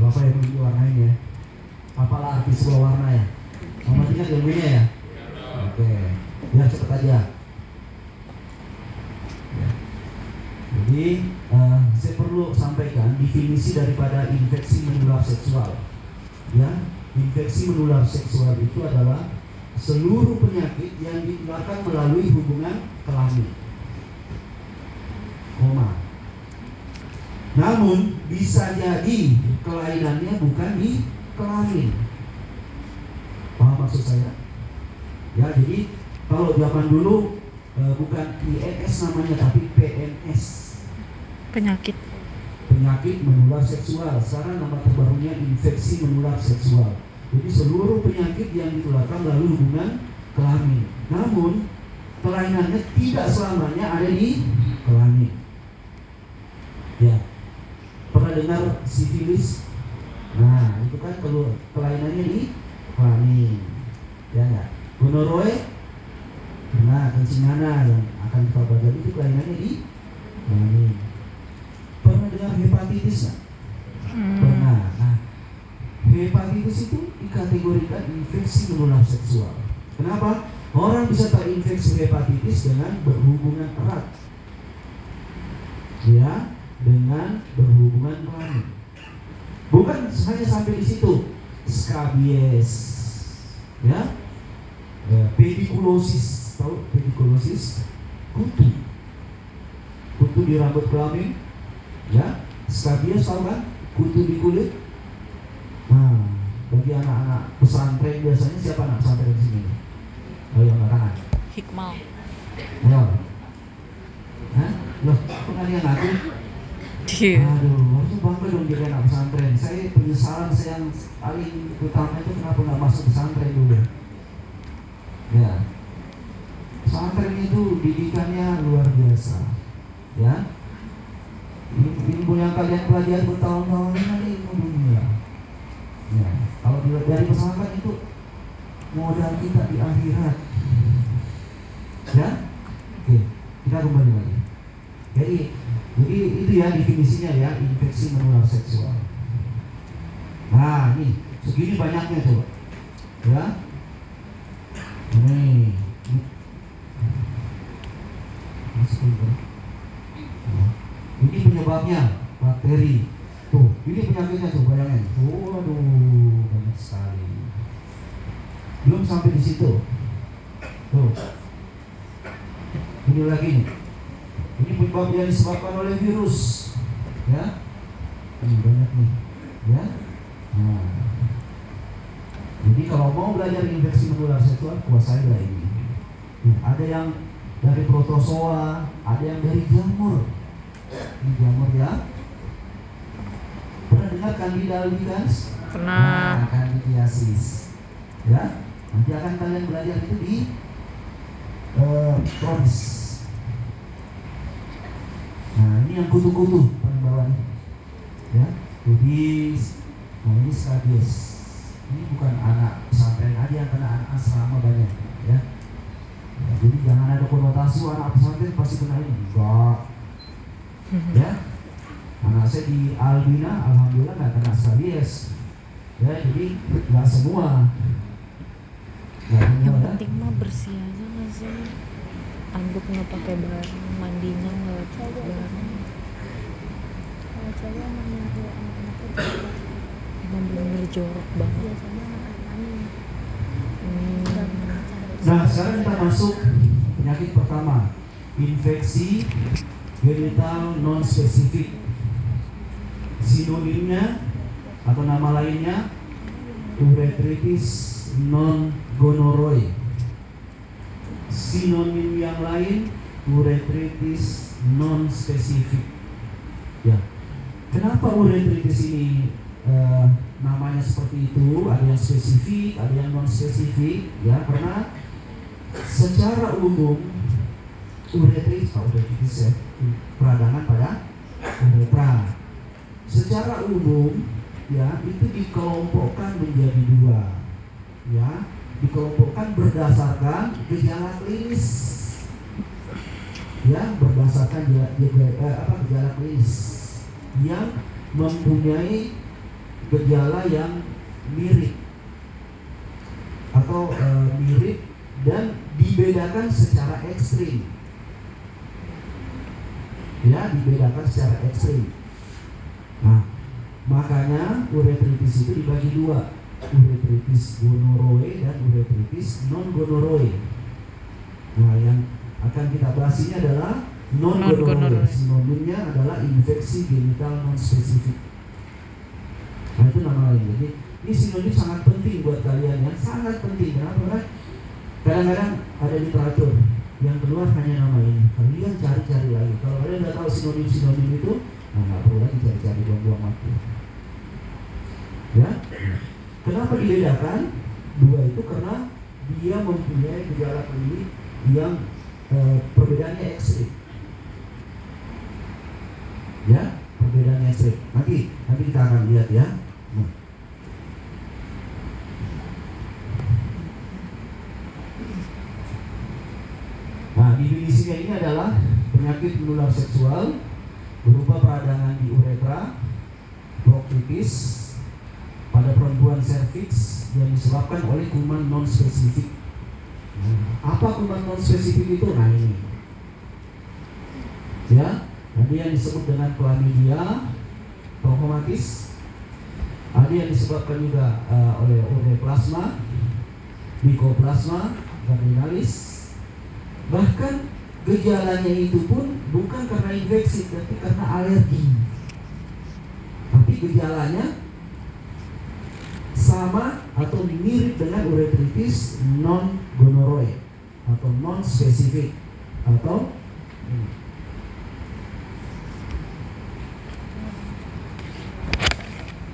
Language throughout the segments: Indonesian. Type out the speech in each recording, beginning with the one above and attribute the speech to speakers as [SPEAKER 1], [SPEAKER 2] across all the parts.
[SPEAKER 1] Bapak yang ini warnain ya. Apalah arti sebuah warna ya? Mama ingat ilmunya ya? Oke, biar cepet aja. Ya. Jadi saya perlu sampaikan definisi daripada infeksi menular seksual. Ya, infeksi menular seksual itu adalah seluruh penyakit yang ditularkan melalui hubungan kelamin. Namun bisa jadi kelainannya bukan di kelamin. Paham maksud saya? Ya, jadi kalau zaman dulu bukan INS namanya tapi PMS.
[SPEAKER 2] Penyakit
[SPEAKER 1] Menular seksual. Sekarang nama terbarunya infeksi menular seksual. Jadi seluruh penyakit yang ditularkan melalui hubungan kelamin. Namun kelainannya tidak selamanya ada di kelamin. Ya, pernah dengar sifilis? Nah, itu kan kalau kelainannya di kelamin, ya nggak? Gonorrhea, nah kencingana yang akan kita pelajari itu kelainannya di kelamin. Pernah dengar hepatitis nggak? Pernah. Nah, hepatitis itu dikategorikan infeksi menular seksual. Kenapa? Orang bisa terinfeksi hepatitis dengan berhubungan erat. Ya, dengan berhubungan kelamin. Bukan hanya sampai di situ. Skabies, ya, pedikulosis, tahu pedikulosis? Kutu di rambut kelamin, ya. Skabies tahu kan? Kutu di kulit. Nah, bagi anak-anak pesantren biasanya siapa anak pesantren di sini? Ayo angkat tangan.
[SPEAKER 2] Hikmal.
[SPEAKER 1] Ayo. Hah? Loh, pengalian aku? Aduh, harusnya bangga dong jadi anak pesantren. Saya penyesalan saya yang paling utama itu kenapa nggak masuk pesantren dulu. Ya, pesantren itu didikannya luar biasa. Ya, ilmu yang kalian pelajari bertahun-tahun ini ilmu dunia. Ya, kalau dari pesantren itu modal kita di akhirat. Ya, oke, kita kembali lagi. Jadi itu ya definisinya ya, infeksi menular seksual. Nah, ini segini banyaknya coba. Ya. Ini penyebabnya bakteri. Tuh, ini penyakitnya tuh, bayangin. Waduh, banyak sekali. Belum sampai di situ. Tuh. Ini lagi nih. Ini penyebab yang disebabkan oleh virus, ya. Ini banyak nih, ya. Nah, jadi kalau mau belajar infeksi menular seksual, kuasailah ini. Ada yang dari protozoa, ada yang dari jamur. Ini jamur ya. Pernah dengar Candida albicans?
[SPEAKER 2] Pernah.
[SPEAKER 1] Nah, candidiasis, ya. Nanti akan kalian belajar itu di Pronis. Nah, ini yang kutu-kutu paling bawah nih, ya, kudis. Nah, ini skabies. Ini bukan anak pesantren aja yang kena, anak asrama banyak, ya. Ya, jadi jangan ada konotasi anak pesantren pasti kena ini. Enggak, ya. Anak saya di Albina, alhamdulillah nggak kena skabies. Ya, jadi nggak semua.
[SPEAKER 2] Yang penting mah bersih aja nggak sih? Anduk nggak pakai barang, mandinya nggak pakai barang.
[SPEAKER 3] Kalau cewek mandi anak-anak itu
[SPEAKER 2] Emang bener jorok banget.
[SPEAKER 3] biasanya anak mandi.
[SPEAKER 1] Nah, sekarang kita masuk penyakit pertama, infeksi genital non spesifik. Sinonimnya atau nama lainnya uretritis non gonorrhoe. Sinonim yang lain uretritis non spesifik. Ya, kenapa uretritis ini namanya seperti itu? Ada yang spesifik, ada yang non spesifik. Ya, karena secara umum uretritis ya, peradangan pada uretra. Secara umum ya itu dikelompokkan menjadi dua. Ya, dikelompokkan berdasarkan gejala klinis. Ya, berdasarkan gejala klinis yang mempunyai gejala yang mirip atau mirip dan dibedakan secara ekstrim. Ya, dibedakan secara ekstrim. Nah, makanya uretritis itu dibagi dua, uretritis gonoroe dan uretritis non gonoroe. Nah, yang akan kita bahas ini adalah non gonoroe. Sinonimnya adalah infeksi genital non spesifik. Nah, itu nama lain. Jadi ini sinonim sangat penting buat kalian ya, sangat penting. Kenapa? Kan kadang-kadang ada literatur yang keluar hanya nama ini. Kalian cari-cari lagi. Kalau kalian nggak tahu sinonim itu, nah nggak perlu lagi cari-cari buang-buang waktu. Ya, kenapa dibedakan? Dua itu karena dia mempunyai gejala klinik yang perbedaannya ekstrim. Ya, perbedaannya ekstrim. Nanti kita akan lihat ya. Nah, definisinya ini adalah penyakit menular seksual berupa peradangan di uretra, proktitis pada perempuan serviks yang disebabkan oleh kuman non spesifik. Apa kuman non spesifik itu? Nah ini, ya, ada yang disebut dengan chlamydia trachomatis, ada yang disebabkan juga oleh ureaplasma, mycoplasma vaginalis. Bahkan gejalanya itu pun bukan karena infeksi, tapi karena alergi. Tapi gejalanya sama atau mirip dengan uretritis non gonoroe atau non spesifik atau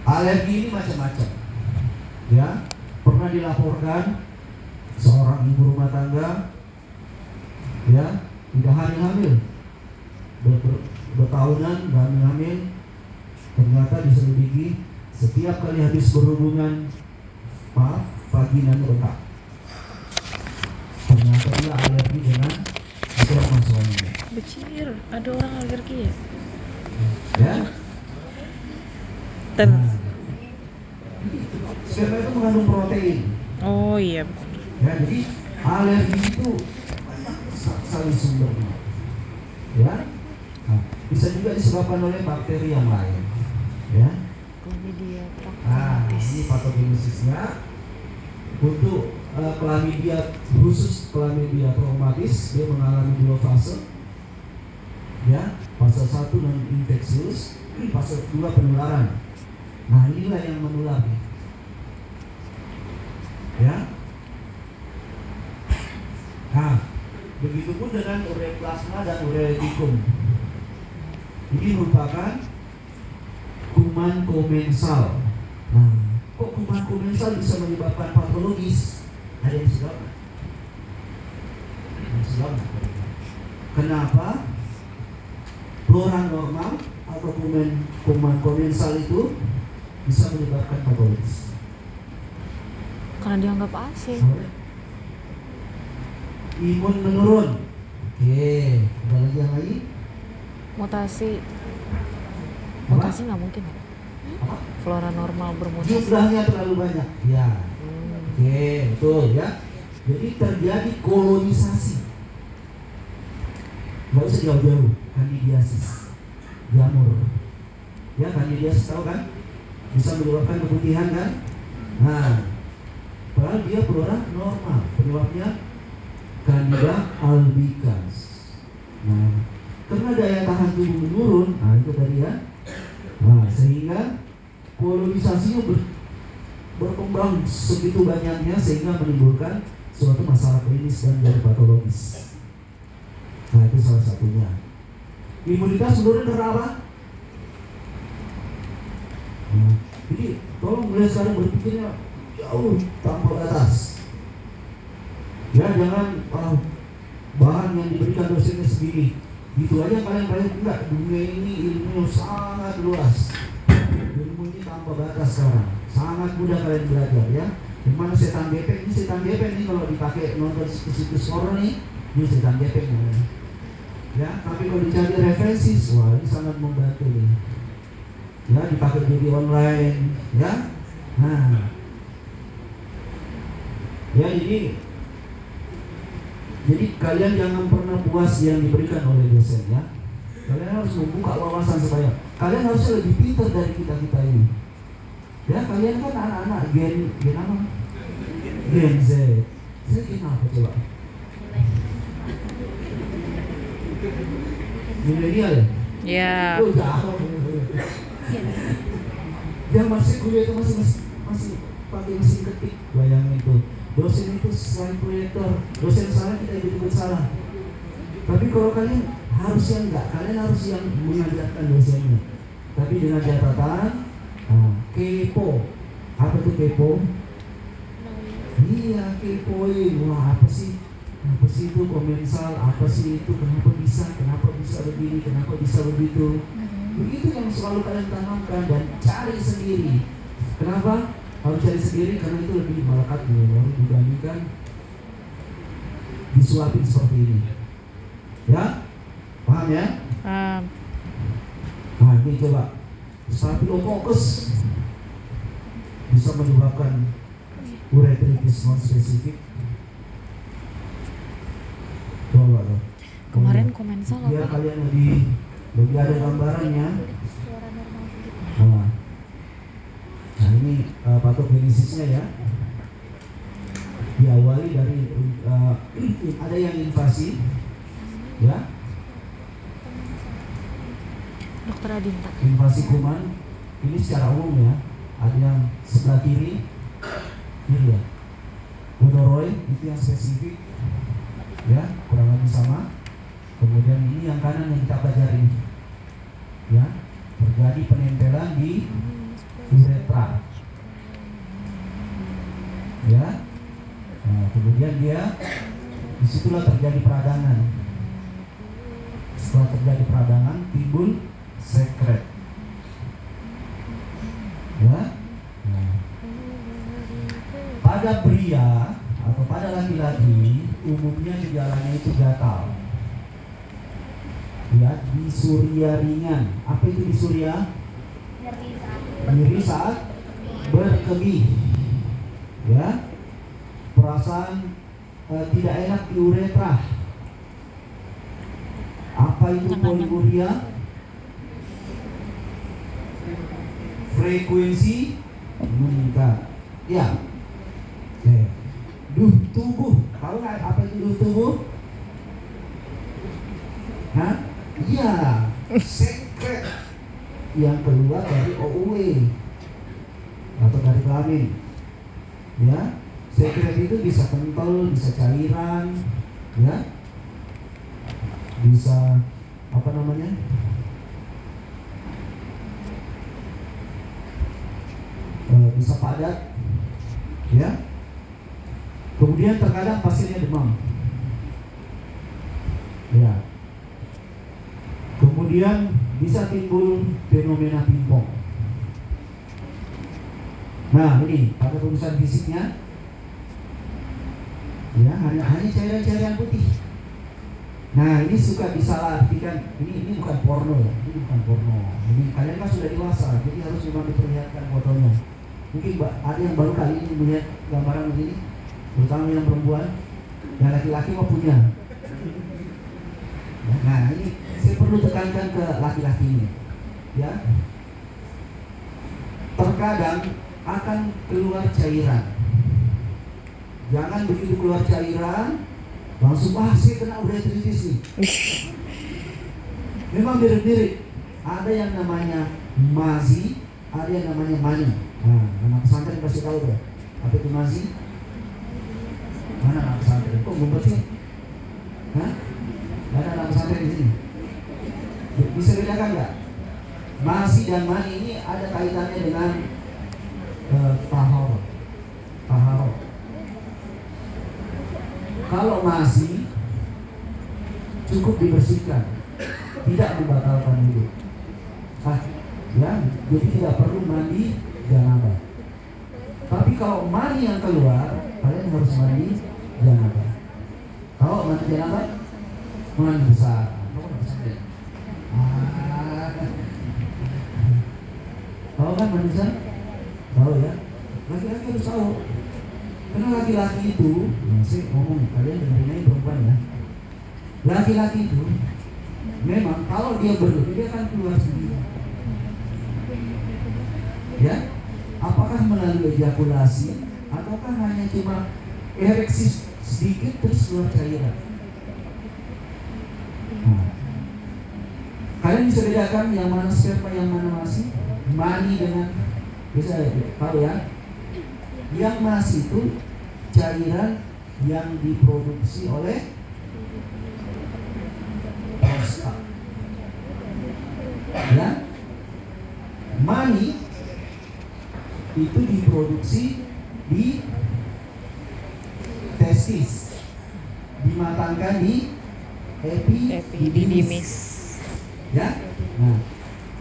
[SPEAKER 1] alergi ini macam-macam. Ya, pernah dilaporkan seorang ibu rumah tangga ya tidak hamil bertahunan dan hamil, ternyata diselidiki setiap kali habis berhubungan vaginanya bengkak. Ternyata dia alergi dengan sperma suaminya.
[SPEAKER 2] Becir, ada orang alergi ya?
[SPEAKER 1] Ya.
[SPEAKER 2] Nah,
[SPEAKER 1] sperma itu mengandung protein.
[SPEAKER 2] oh iya.
[SPEAKER 1] Ya, jadi alergi itu sekali sumbernya, ya. Nah, bisa juga disebabkan oleh bakteri yang lain, ya.
[SPEAKER 2] Chlamydia
[SPEAKER 1] Nah,
[SPEAKER 2] trachomatis.
[SPEAKER 1] ini patogenesisnya. Untuk chlamydia, khusus chlamydia trachomatis, dia mengalami dua fase, ya. Fase 1 non infeksius, fase 2 penularan. Nah, inilah yang menular, ya. Nah, begitupun dengan ureaplasma dan ureatikum. Ini merupakan kuman komensal. Nah, kok kuman komensal bisa menyebabkan patologis? Ada yang sebabnya. Kenapa flora normal atau kuman komensal itu bisa menyebabkan patologis?
[SPEAKER 2] Karena dianggap asing.
[SPEAKER 1] Imun menurun. Oke, ada lagi yang lain?
[SPEAKER 2] Mutasi
[SPEAKER 1] Apa?
[SPEAKER 2] nggak mungkin.
[SPEAKER 1] Apa?
[SPEAKER 2] Flora normal bermutasi.
[SPEAKER 1] Jumlahnya terlalu banyak. Ya. Oke, betul ya. Jadi terjadi kolonisasi. Nggak usah jauh-jauh. Candidiasis, jamur. Ya, candidiasis tahu kan? Bisa menyebabkan keputihan kan? Nah, padahal dia flora normal. Penyebabnya Candida albicans. Nah, karena daya tahan tubuh menurun, nah itu tadi ya. Nah, sehingga kolonisasinya berkembang segitu banyaknya sehingga menimbulkan suatu masalah klinis dan jadi patologis. Nah, itu salah satunya. Imunitas menurun karena apa? Nah, jadi tolong mulai sekarang berpikirnya jauh tanpa batas. Ya, jangan bahan yang diberikan dosennya segini gitu aja kalian enggak. Dunia ini ilmunya sangat luas, ilmu ini tanpa batas sekarang, sangat mudah kalian belajar ya. Dimana setan gepeng ini kalau dipakai nonton situs horor nih, ini setan gepeng ya. Tapi kalau dicari referensi, wah ini sangat membantu nih ya dipakai judi online, ya. Nah, ya jadi kalian jangan pernah puas yang diberikan oleh dosen, ya. Kalian harus membuka wawasan supaya kalian harus lebih pintar dari kita ini. Ya, kalian kan anak-anak gen apa? Gen Z. Saya gen apa coba? Milenial ya?
[SPEAKER 2] Ya.
[SPEAKER 1] Oh, jauh. Yang masih kuliah itu masih pakai mesin ketik. Bayangin itu. Dosen itu slide proyektor. Dosen salah kita ikut salah. Tapi kalau kalian harusnya enggak, kalian harus yang mengajarkan dosennya. Tapi dengan catatan, kepo. Apa itu kepo? Iya, kepoin. Wah, apa sih itu komensal? Apa sih itu? Kenapa bisa begini? Kenapa bisa begitu? Begitu yang selalu kalian tanamkan dan cari sendiri. Kenapa? Harus cari sendiri karena itu lebih melekat di memori dibandingkan disuapin seperti ini. Ya? Paham ya?
[SPEAKER 2] Paham.
[SPEAKER 1] Nah, ini coba Staphylococcus bisa menyebabkan uretritis non spesifik. Coba loh.
[SPEAKER 2] Kemarin komensal
[SPEAKER 1] Biar
[SPEAKER 2] apa?
[SPEAKER 1] kalian lebih ada gambarannya.
[SPEAKER 3] Suara normal gitu.
[SPEAKER 1] Nah ini patogenesisnya ya. Diawali dari ada yang invasi, ya.
[SPEAKER 2] Dokter Adinta.
[SPEAKER 1] Invasi kuman ini secara umum ya. Ada yang sebelah kiri ya. Gonoroid itu yang spesifik, ya, kurang lebih sama. Kemudian ini yang kanan yang kita pelajari, ya, terjadi penempelan di uretra, ya. Nah, kemudian disitulah terjadi peradangan. Setelah terjadi peradangan timbul sekret, ya. Nah, pada pria atau pada laki-laki umumnya gejalanya itu gatal, ya, disuria ringan. Apa itu disuria? Nyeri saat berkemih, ya. Perasaan tidak enak di uretra. Apa itu poliuria? Frekuensi meningkat, ya. Duh tubuh, tahu nggak apa itu duh tubuh? Hah? Iya, sekret yang keluar dari OUW atau dari kelamin, ya. Sekret itu bisa kental, bisa cairan, ya, bisa apa namanya? Bisa padat, ya. Kemudian terkadang pasiennya demam, ya. Kemudian bisa timbul fenomena pingpong. Nah ini pada tulisan fisiknya, ya, hanya cairan-cairan putih. Nah ini suka disalahartikan, ini bukan porno, ini bukan porno. Ini kalian kan sudah dewasa, jadi harus memang diperlihatkan fotonya. Mungkin ada yang baru kali ini melihat gambaran begini, terutama yang perempuan, yang laki-laki mau punya. Nah ini saya perlu tekankan ke laki-laki ini, ya. Terkadang akan keluar cairan. Jangan begitu keluar cairan langsung saya kena uretritis nih. Memang mirip-mirip. Ada yang namanya mazi, ada yang namanya mani. Nah, anak pesantren pasti tahu tuh. Apa itu mazi? Mana anak pesantren? Kok ngumpet sih? Hah? Gak ada anak pesantren di sini. Bisa bedakan nggak? Mazi dan mani ini ada kaitannya dengan tahor. Kalau masih cukup dibersihkan, tidak membatalkan wudhu. Ya, jadi tidak perlu mandi janabah. Tapi kalau mani yang keluar, kalian harus mandi janabah. Kalau mandi janabah, mandi besar. Tahu kan manusia? Tahu ya. Laki-laki harus tahu. Karena laki-laki itu, saya ngomong, kalian dengerin aja perempuan ya. Laki-laki itu memang kalau dia berlebih dia akan keluar sendiri. Ya, apakah melalui ejakulasi ataukah hanya cuma ereksi sedikit terus keluar cairan? Nah, kalian bisa bedakan yang mana sperma yang mana masih? Mani dengan, bisa tahu ya? Yang masih itu cairan yang diproduksi oleh prostat. Ya, mani itu diproduksi di testis, dimatangkan di epididymis. Ya, nah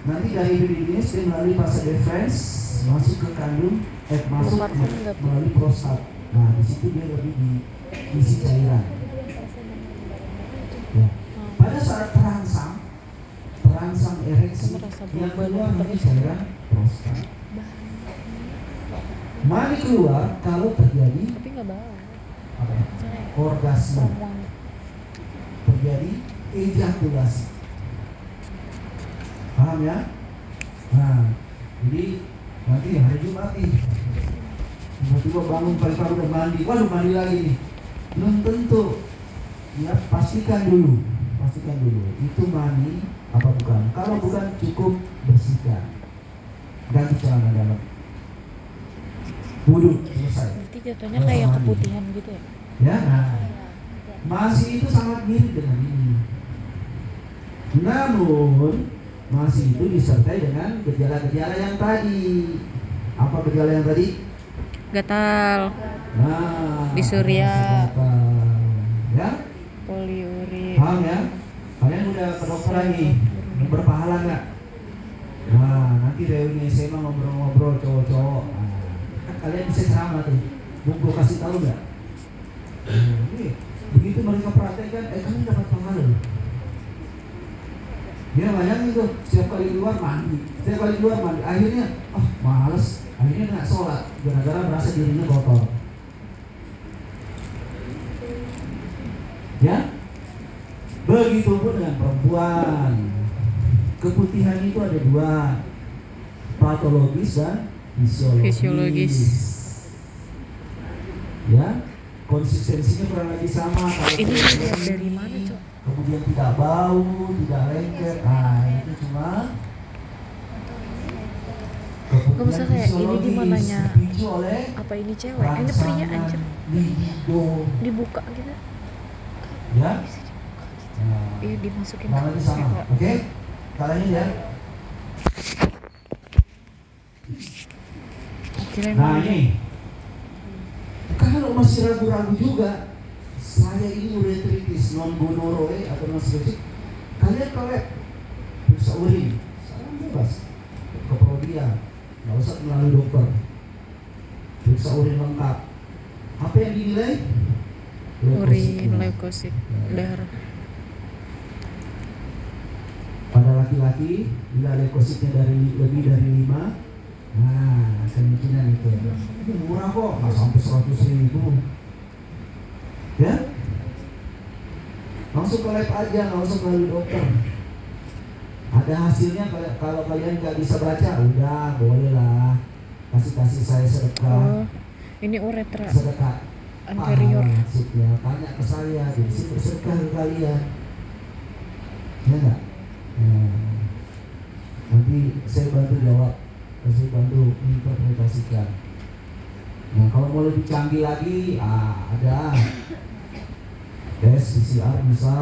[SPEAKER 1] nanti dari epididymis dia melalui fase deferens masuk ke kandung, masuk melalui prostat. Nah di situ dia lebih diisi cairan. Ya. Pada saat terangsang ereksi yang keluar nanti cairan prostat. Mani keluar kalau terjadi
[SPEAKER 2] Tapi nggak bau.
[SPEAKER 1] orgasme, terjadi ejakulasi. Paham ya? Nah, jadi nanti hari Jumat nih tiba-tiba bangun pagi-pagi udah mandi, waduh mandi lagi nih. Belum tentu. Ya, pastikan dulu itu mani apa bukan. Kalau bukan cukup bersihkan, ganti celana dalam, wudhu, selesai.
[SPEAKER 2] Nanti jatuhnya kayak keputihan gitu ya.
[SPEAKER 1] Ya, nah, masih itu sangat mirip dengan ini. Namun masih itu disertai dengan gejala-gejala yang tadi. Apa gejala yang tadi?
[SPEAKER 2] Gatal,
[SPEAKER 1] Nah,
[SPEAKER 2] Dysuria.
[SPEAKER 1] ya,
[SPEAKER 2] poliuri.
[SPEAKER 1] paham ya? Kalian udah ke dokter lagi, berpahala nggak? Nah, nanti reuni SMA ngobrol-ngobrol cowok-cowok. Nah, kalian bisa ceramah tuh. Gue kasih tahu nggak? Ini begitu mereka praktekkan, kami dapat pahala loh. Dia bayangin tuh, setiap kali keluar mandi, akhirnya, males, akhirnya nggak sholat, gara-gara merasa dirinya kotor. Ya, begitupun dengan perempuan. Keputihan itu ada dua, patologis dan fisiologis. Ya, konsistensinya kurang lebih sama. Kalau
[SPEAKER 2] Ini lihat dari mana, Cok?
[SPEAKER 1] kemudian tidak bau, tidak lengket, nah itu cuma
[SPEAKER 2] Gak usah kayak ini di mananya.
[SPEAKER 1] dipicu oleh
[SPEAKER 2] Apa ini cewek? Ini pria anjir.
[SPEAKER 1] libido.
[SPEAKER 2] Dibuka gitu.
[SPEAKER 1] Ya,
[SPEAKER 2] Iya dimasukin
[SPEAKER 1] kurang lebih sama. Oke, kalian ya.
[SPEAKER 2] Kirain
[SPEAKER 1] Nah
[SPEAKER 2] mau
[SPEAKER 1] ini, kalau masih ragu-ragu juga, saya ini uretritis non gonoroe atau non spesifik, kalian kolek periksa urin, sekarang bebas ke Prodia, nggak usah melalui dokter, periksa urin lengkap. Apa yang dinilai?
[SPEAKER 2] urin, leukosit, darah.
[SPEAKER 1] Pada laki-laki, bila leukositnya lebih dari 5, nah kemungkinan itu. Ini murah kok, nggak sampai 100.000. Ya, langsung ke lab aja, nggak usah melalui dokter. Ada hasilnya. Kalau kalian nggak bisa baca, udah boleh lah kasih saya sedekah.
[SPEAKER 2] Ini uretra
[SPEAKER 1] Sedekah
[SPEAKER 2] anterior.
[SPEAKER 1] maksudnya tanya ke saya, jadi saya bersedekah ke kalian. Ya nggak? Nanti saya bantu jawab, saya bantu interpretasikan. Nah kalau mau lebih canggih lagi, ada tes PCR bisa,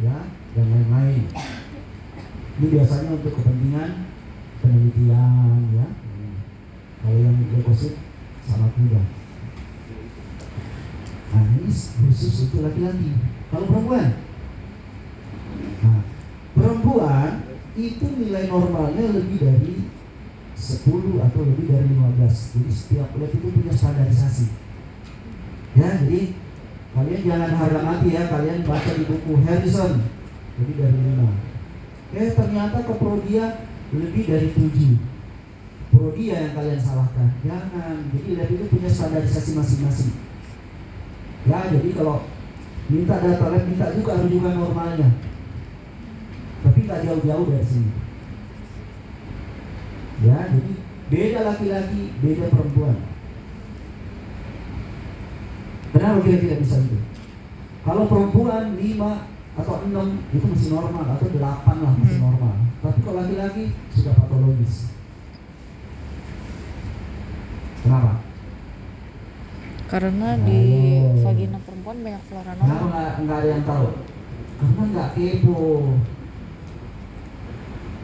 [SPEAKER 1] ya, dan lain-lain. Ini biasanya untuk kepentingan penelitian, ya. Kalau yang leukosit sangat mudah. Nah ini khusus untuk laki-laki. Kalau perempuan, nah perempuan itu nilai normalnya lebih dari 10 atau lebih dari 15. Jadi setiap lab itu punya standarisasi. Ya, jadi kalian jangan harga mati ya, kalian baca di buku Harrison lebih dari 5. Ternyata ke Prodia lebih dari 7. prodi yang kalian salahkan. Jangan. Jadi lab itu punya standarisasi masing-masing. Ya, jadi kalau minta data lab, minta juga rujukan normalnya. Tapi nggak jauh-jauh dari sini. Ya, jadi beda laki-laki, beda perempuan. Kenapa kira-kira bisa itu? Kalau perempuan 5 atau 6 itu masih normal, atau 8 lah masih normal. Tapi kalau laki-laki sudah patologis. Kenapa?
[SPEAKER 2] Karena di vagina perempuan banyak flora normal.
[SPEAKER 1] Kenapa nggak ada yang tahu? Karena nggak kepo.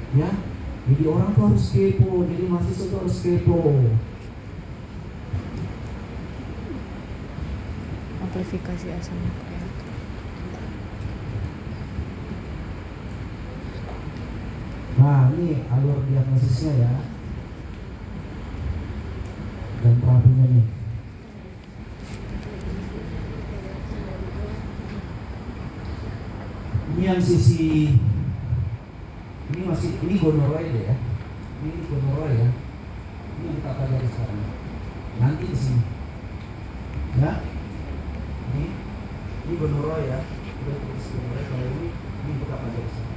[SPEAKER 1] Ya, jadi orang tuh harus kepo, jadi mahasiswa tuh harus kepo.
[SPEAKER 2] Amplifikasi asam nukleat.
[SPEAKER 1] Nah, ini alur diagnosisnya ya, dan terapinya nih. Ini yang sisi ini gonorrhea ya. Ini gonorrhea ya. Ini yang kita pelajari sekarang. Nanti di sini. Ya. Ini gonorrhea ya. Udah tulis gonorrhea, kalau ini kita pelajari sekarang.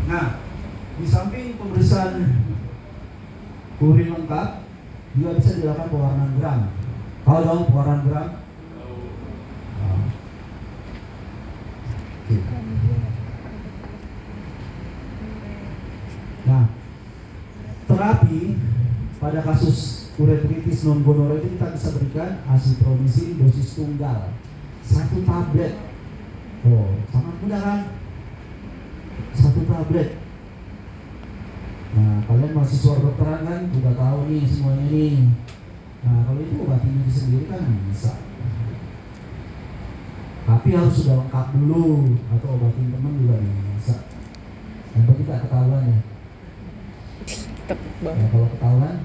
[SPEAKER 1] Nah, di samping pemeriksaan urin lengkap juga bisa dilakukan pewarnaan gram. Tahu dong pewarnaan gram? Nah, terapi pada kasus uretritis non gonorrhea itu kita bisa berikan azitromisin dosis tunggal 1 tablet. Oh, sangat mudah kan? 1 tablet. Nah, kalian mahasiswa dokteran kan udah tahu nih semuanya nih. Nah, kalau itu obatin diri sendiri kan bisa. Tapi harus sudah lengkap dulu, atau obatin teman juga bisa. Yang penting tidak ketahuan ya. Nah, kalau ketahuan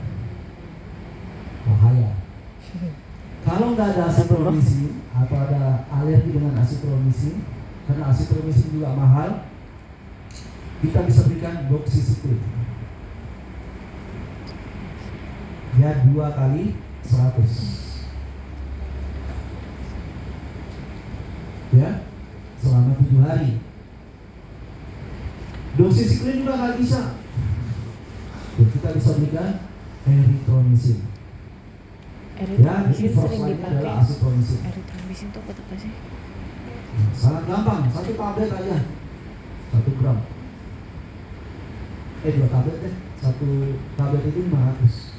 [SPEAKER 1] bahaya. Kalau nggak ada azitromisin atau ada alergi dengan azitromisin, karena azitromisin juga mahal, kita bisa berikan doxycycline. Ya 2 kali 100. Ya, selama 7 hari. Doxycycline juga nggak bisa. Kita bisa berikan erythromycin.
[SPEAKER 2] Erythromycin sering dipakai.
[SPEAKER 1] Azitromisin.
[SPEAKER 2] Erythromycin itu apa sih?
[SPEAKER 1] Sangat gampang, 1 tablet aja, 1 gram. 2 tablet deh. 1 tablet itu 500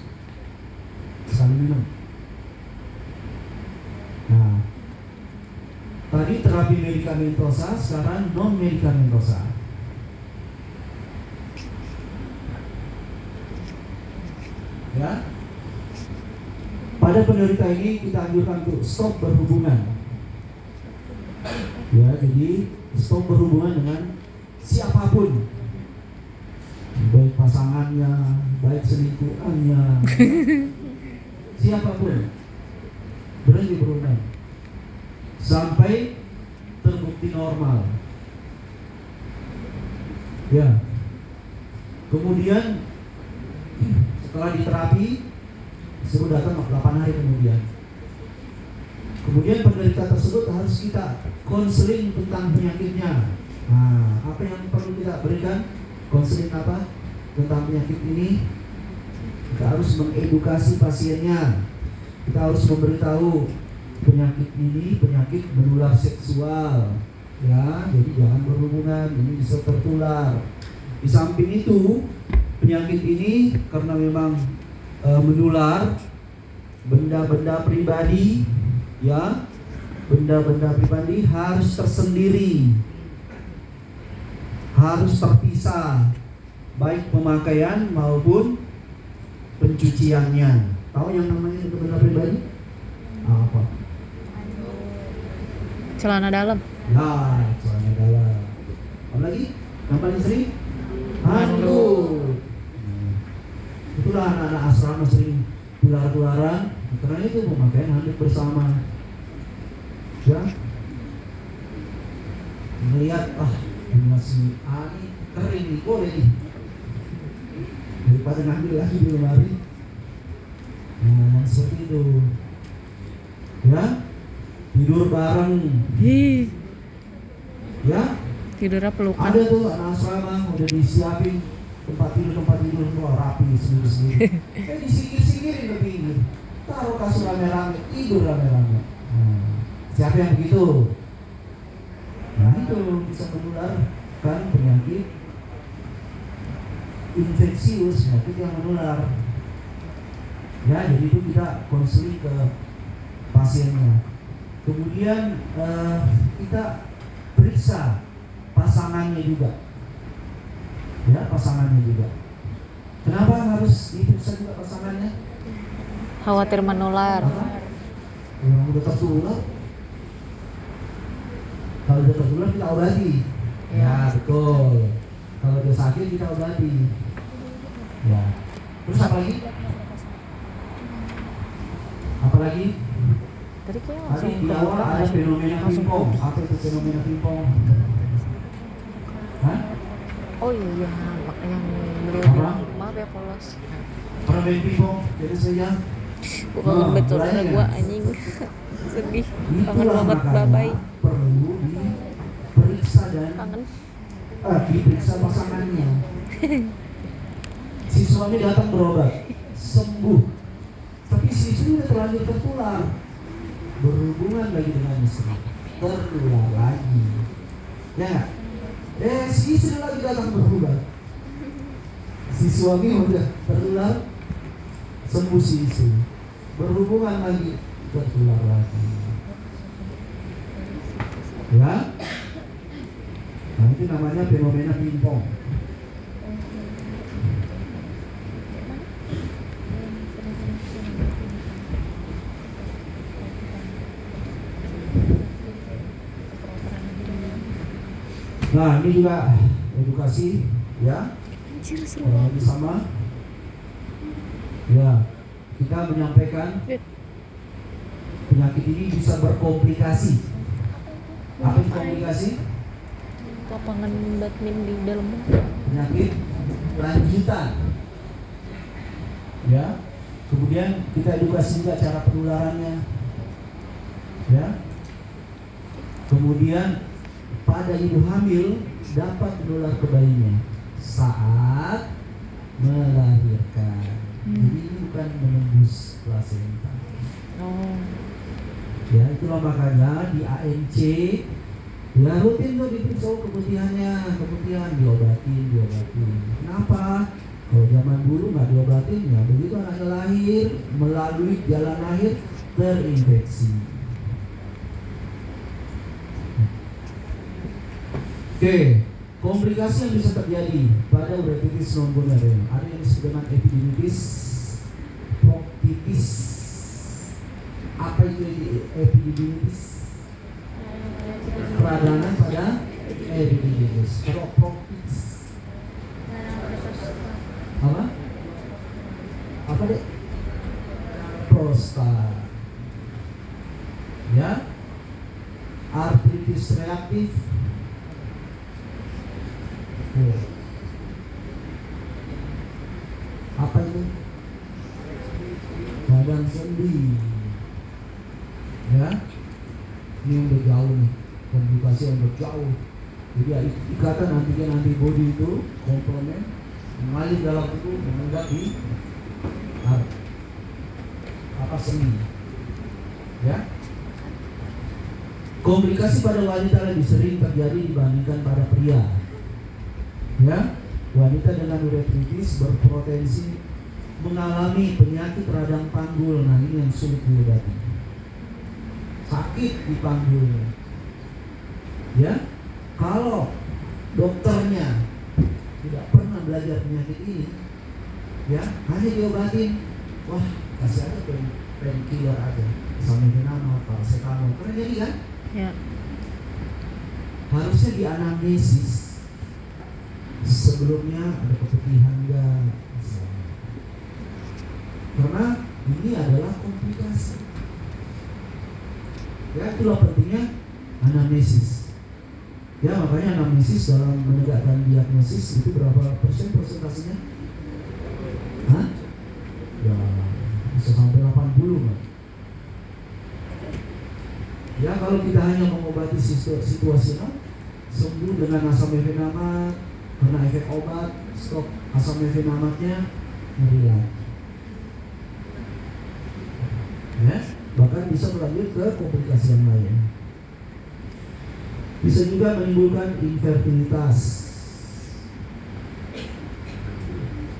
[SPEAKER 1] sekali minum. Nah, tadi terapi medikamentosa, sekarang non medikamentosa. Ya, pada penderita ini kita anjurkan untuk stop berhubungan. Ya, jadi stop berhubungan dengan siapapun, baik pasangannya, baik selingkuhannya, siapapun, berhenti berhubungan sampai terbukti normal. Ya, kemudian setelah diterapi suruh datang 8 hari kemudian. Kemudian penderita tersebut harus kita konseling tentang penyakitnya. Nah, apa yang perlu kita berikan? Konseling apa? Tentang penyakit ini. Kita harus mengedukasi pasiennya. Kita harus memberitahu penyakit ini penyakit menular seksual. Ya, jadi jangan berhubungan, ini bisa tertular. Di samping itu, penyakit ini karena memang menular, benda-benda pribadi, ya, benda-benda pribadi harus tersendiri, harus terpisah, baik pemakaian maupun pencuciannya. Tahu yang namanya benda pribadi? Apa?
[SPEAKER 2] Celana dalam.
[SPEAKER 1] Nah, celana dalam. Apa lagi? Yang paling sering? Handuk. Itulah anak-anak asrama sering tular-tularan, karena itu pemakaian handuk bersama. Ya. melihat bunga si A ini kering nih, boleh nih, daripada ngambil lagi di lemari. Nah, seperti itu ya. Tidur bareng ya,
[SPEAKER 2] Tidurnya pelukan.
[SPEAKER 1] ada tuh anak asrama udah disiapin tempat tidur rapi sendiri disingkir-singkirin ke pinggir, taruh kasur rame-rame, tidur rame-rame. Siapa yang begitu? Nah itu bisa menularkan penyakit infeksius, penyakit yang menular ya. Jadi itu kita konseling ke pasiennya. Kemudian kita periksa pasangannya juga ya, pasangannya juga. Kenapa harus diperiksa juga pasangannya?
[SPEAKER 2] Khawatir menular.
[SPEAKER 1] Orang udah tertular, kalau udah tertular kita obati ya, betul. Kalau dia sakit kita obati ya. Terus apa lagi? Apalagi?
[SPEAKER 2] Tadi kayaknya
[SPEAKER 1] Tadi
[SPEAKER 2] langsung
[SPEAKER 1] di awal ada fenomena
[SPEAKER 2] langsung
[SPEAKER 1] pingpong.
[SPEAKER 2] putih.
[SPEAKER 1] Apa itu fenomena pingpong? Hah?
[SPEAKER 2] Oh iya, makanya beliau
[SPEAKER 1] Apa?
[SPEAKER 2] bilang maaf ya polos.
[SPEAKER 1] Pernah main pingpong? Jadi saya
[SPEAKER 2] Gua kangen banget saudara
[SPEAKER 1] mulai
[SPEAKER 2] gua
[SPEAKER 1] ya?
[SPEAKER 2] anjing. Sedih. Kangen
[SPEAKER 1] Itulah
[SPEAKER 2] banget
[SPEAKER 1] makanya
[SPEAKER 2] babai.
[SPEAKER 1] perlu diperiksa dan
[SPEAKER 2] Kangen.
[SPEAKER 1] diperiksa pasangannya. Si suami datang berobat, sembuh, tapi si istri udah terlanjur tertular, berhubungan lagi dengan istri, tertular lagi. Ya, si istri lagi datang berobat, si suami udah tertular, sembuh si istri, berhubungan lagi, tertular lagi. Ya, nah itu namanya fenomena pingpong. Nah ini juga edukasi ya,
[SPEAKER 2] Anjir seru
[SPEAKER 1] kurang
[SPEAKER 2] banget.
[SPEAKER 1] lebih sama ya. Kita menyampaikan penyakit ini bisa berkomplikasi. Apa itu komplikasi?
[SPEAKER 2] Lapangan badminton di dalam.
[SPEAKER 1] Penyakit lanjutan ya. Kemudian kita edukasi juga cara penularannya ya. Kemudian pada ibu hamil dapat menular ke bayinya saat melahirkan. Jadi ini bukan menembus plasenta.
[SPEAKER 2] Oh.
[SPEAKER 1] Ya itulah makanya di ANC ya rutin tuh diperiksa keputihannya, keputihan diobatin. Kenapa? Kalau zaman dulu nggak diobatin ya begitu anaknya lahir melalui jalan lahir terinfeksi. Oke, komplikasi yang bisa terjadi pada uretitis non gonorrhea ada yang disebut dengan epididymitis proctitis. Apa itu epididymitis? Peradangan pada epididymis. Kalau proctitis apa deh? Prostat. Ya, artritis reaktif. Apa itu? Badan sendi. Ya, ini yang udah jauh nih, komplikasi yang udah jauh. Jadi ikatan antigen antibody itu komplement mengalir dalam tubuh mengendap di sendi. Ya. Komplikasi pada wanita lebih sering terjadi dibandingkan pada pria. Ya, wanita dengan uretritis berpotensi mengalami penyakit radang panggul. Nah ini yang sulit diobati, sakit di panggulnya. Ya, kalau dokternya tidak pernah belajar penyakit ini, ya hanya diobatin, wah kasih aja painkiller aja, samidinama, paracetamol, pernah jadi kan?
[SPEAKER 2] Ya.
[SPEAKER 1] Harusnya dianamnesis. Sebelumnya ada keputihan enggak? Karena ini adalah komplikasi. Ya itulah pentingnya anamnesis. Ya, makanya anamnesis dalam menegakkan diagnosis itu berapa persen persentasenya? Hah? Ya, bisa sampai 80 kan? Ya, kalau kita hanya mengobati situasional, sembuh dengan asam mefenamat, karena efek obat, stop asam mefenamatnya, nyeri lagi. Ya, bahkan bisa berlanjut ke komplikasi yang lain. Bisa juga menimbulkan infertilitas.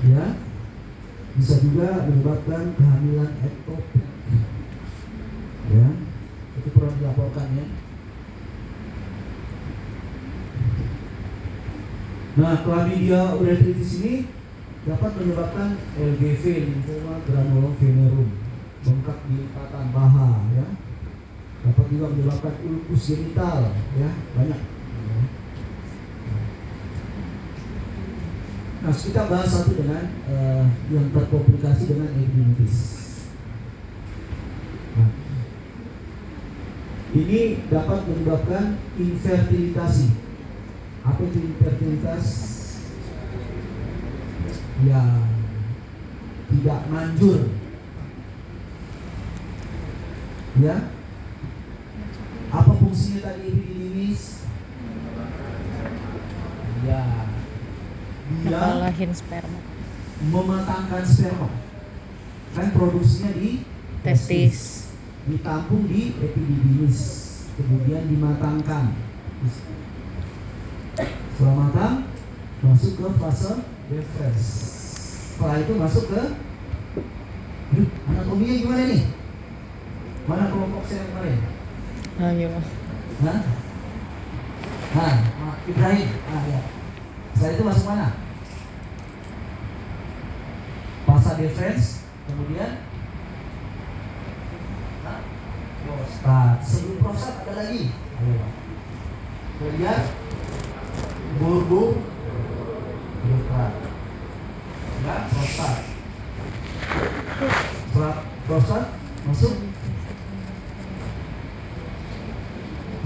[SPEAKER 1] Ya, bisa juga menyebabkan kehamilan ektopik. Ya, itu pernah dilaporkan ya. Nah, chlamydia urethritis ini dapat menyebabkan LGV, lymphoma granulovenerum, bengkak di lipatan paha, ya. Dapat juga menyebabkan ulkus genital, ya, banyak. Nah, kita bahas satu dengan yang terkomplikasi dengan epidemitis. Nah, ini dapat menyebabkan infertilitasi. Apa itu infertilitas? Ya, tidak manjur. Ya. Apa fungsinya tadi epididymis? Ya, dia
[SPEAKER 2] Ngalahin sperma.
[SPEAKER 1] mematangkan sperma. Kan produksinya di
[SPEAKER 2] Testis.
[SPEAKER 1] ditampung di epididymis, kemudian dimatangkan. Setelah matang, masuk ke fase deferens. Setelah itu masuk ke anatominya gimana nih? Mana kelompok saya yang kemarin?
[SPEAKER 2] Ayo.
[SPEAKER 1] Hah? Nah, Ibrahim. Ya. Setelah itu masuk mana? Fase deferens, kemudian prostat. Sebelum prostat ada lagi. Ayo. Kemudian bulbum uretra. Ya, prostat. Setelah prostat masuk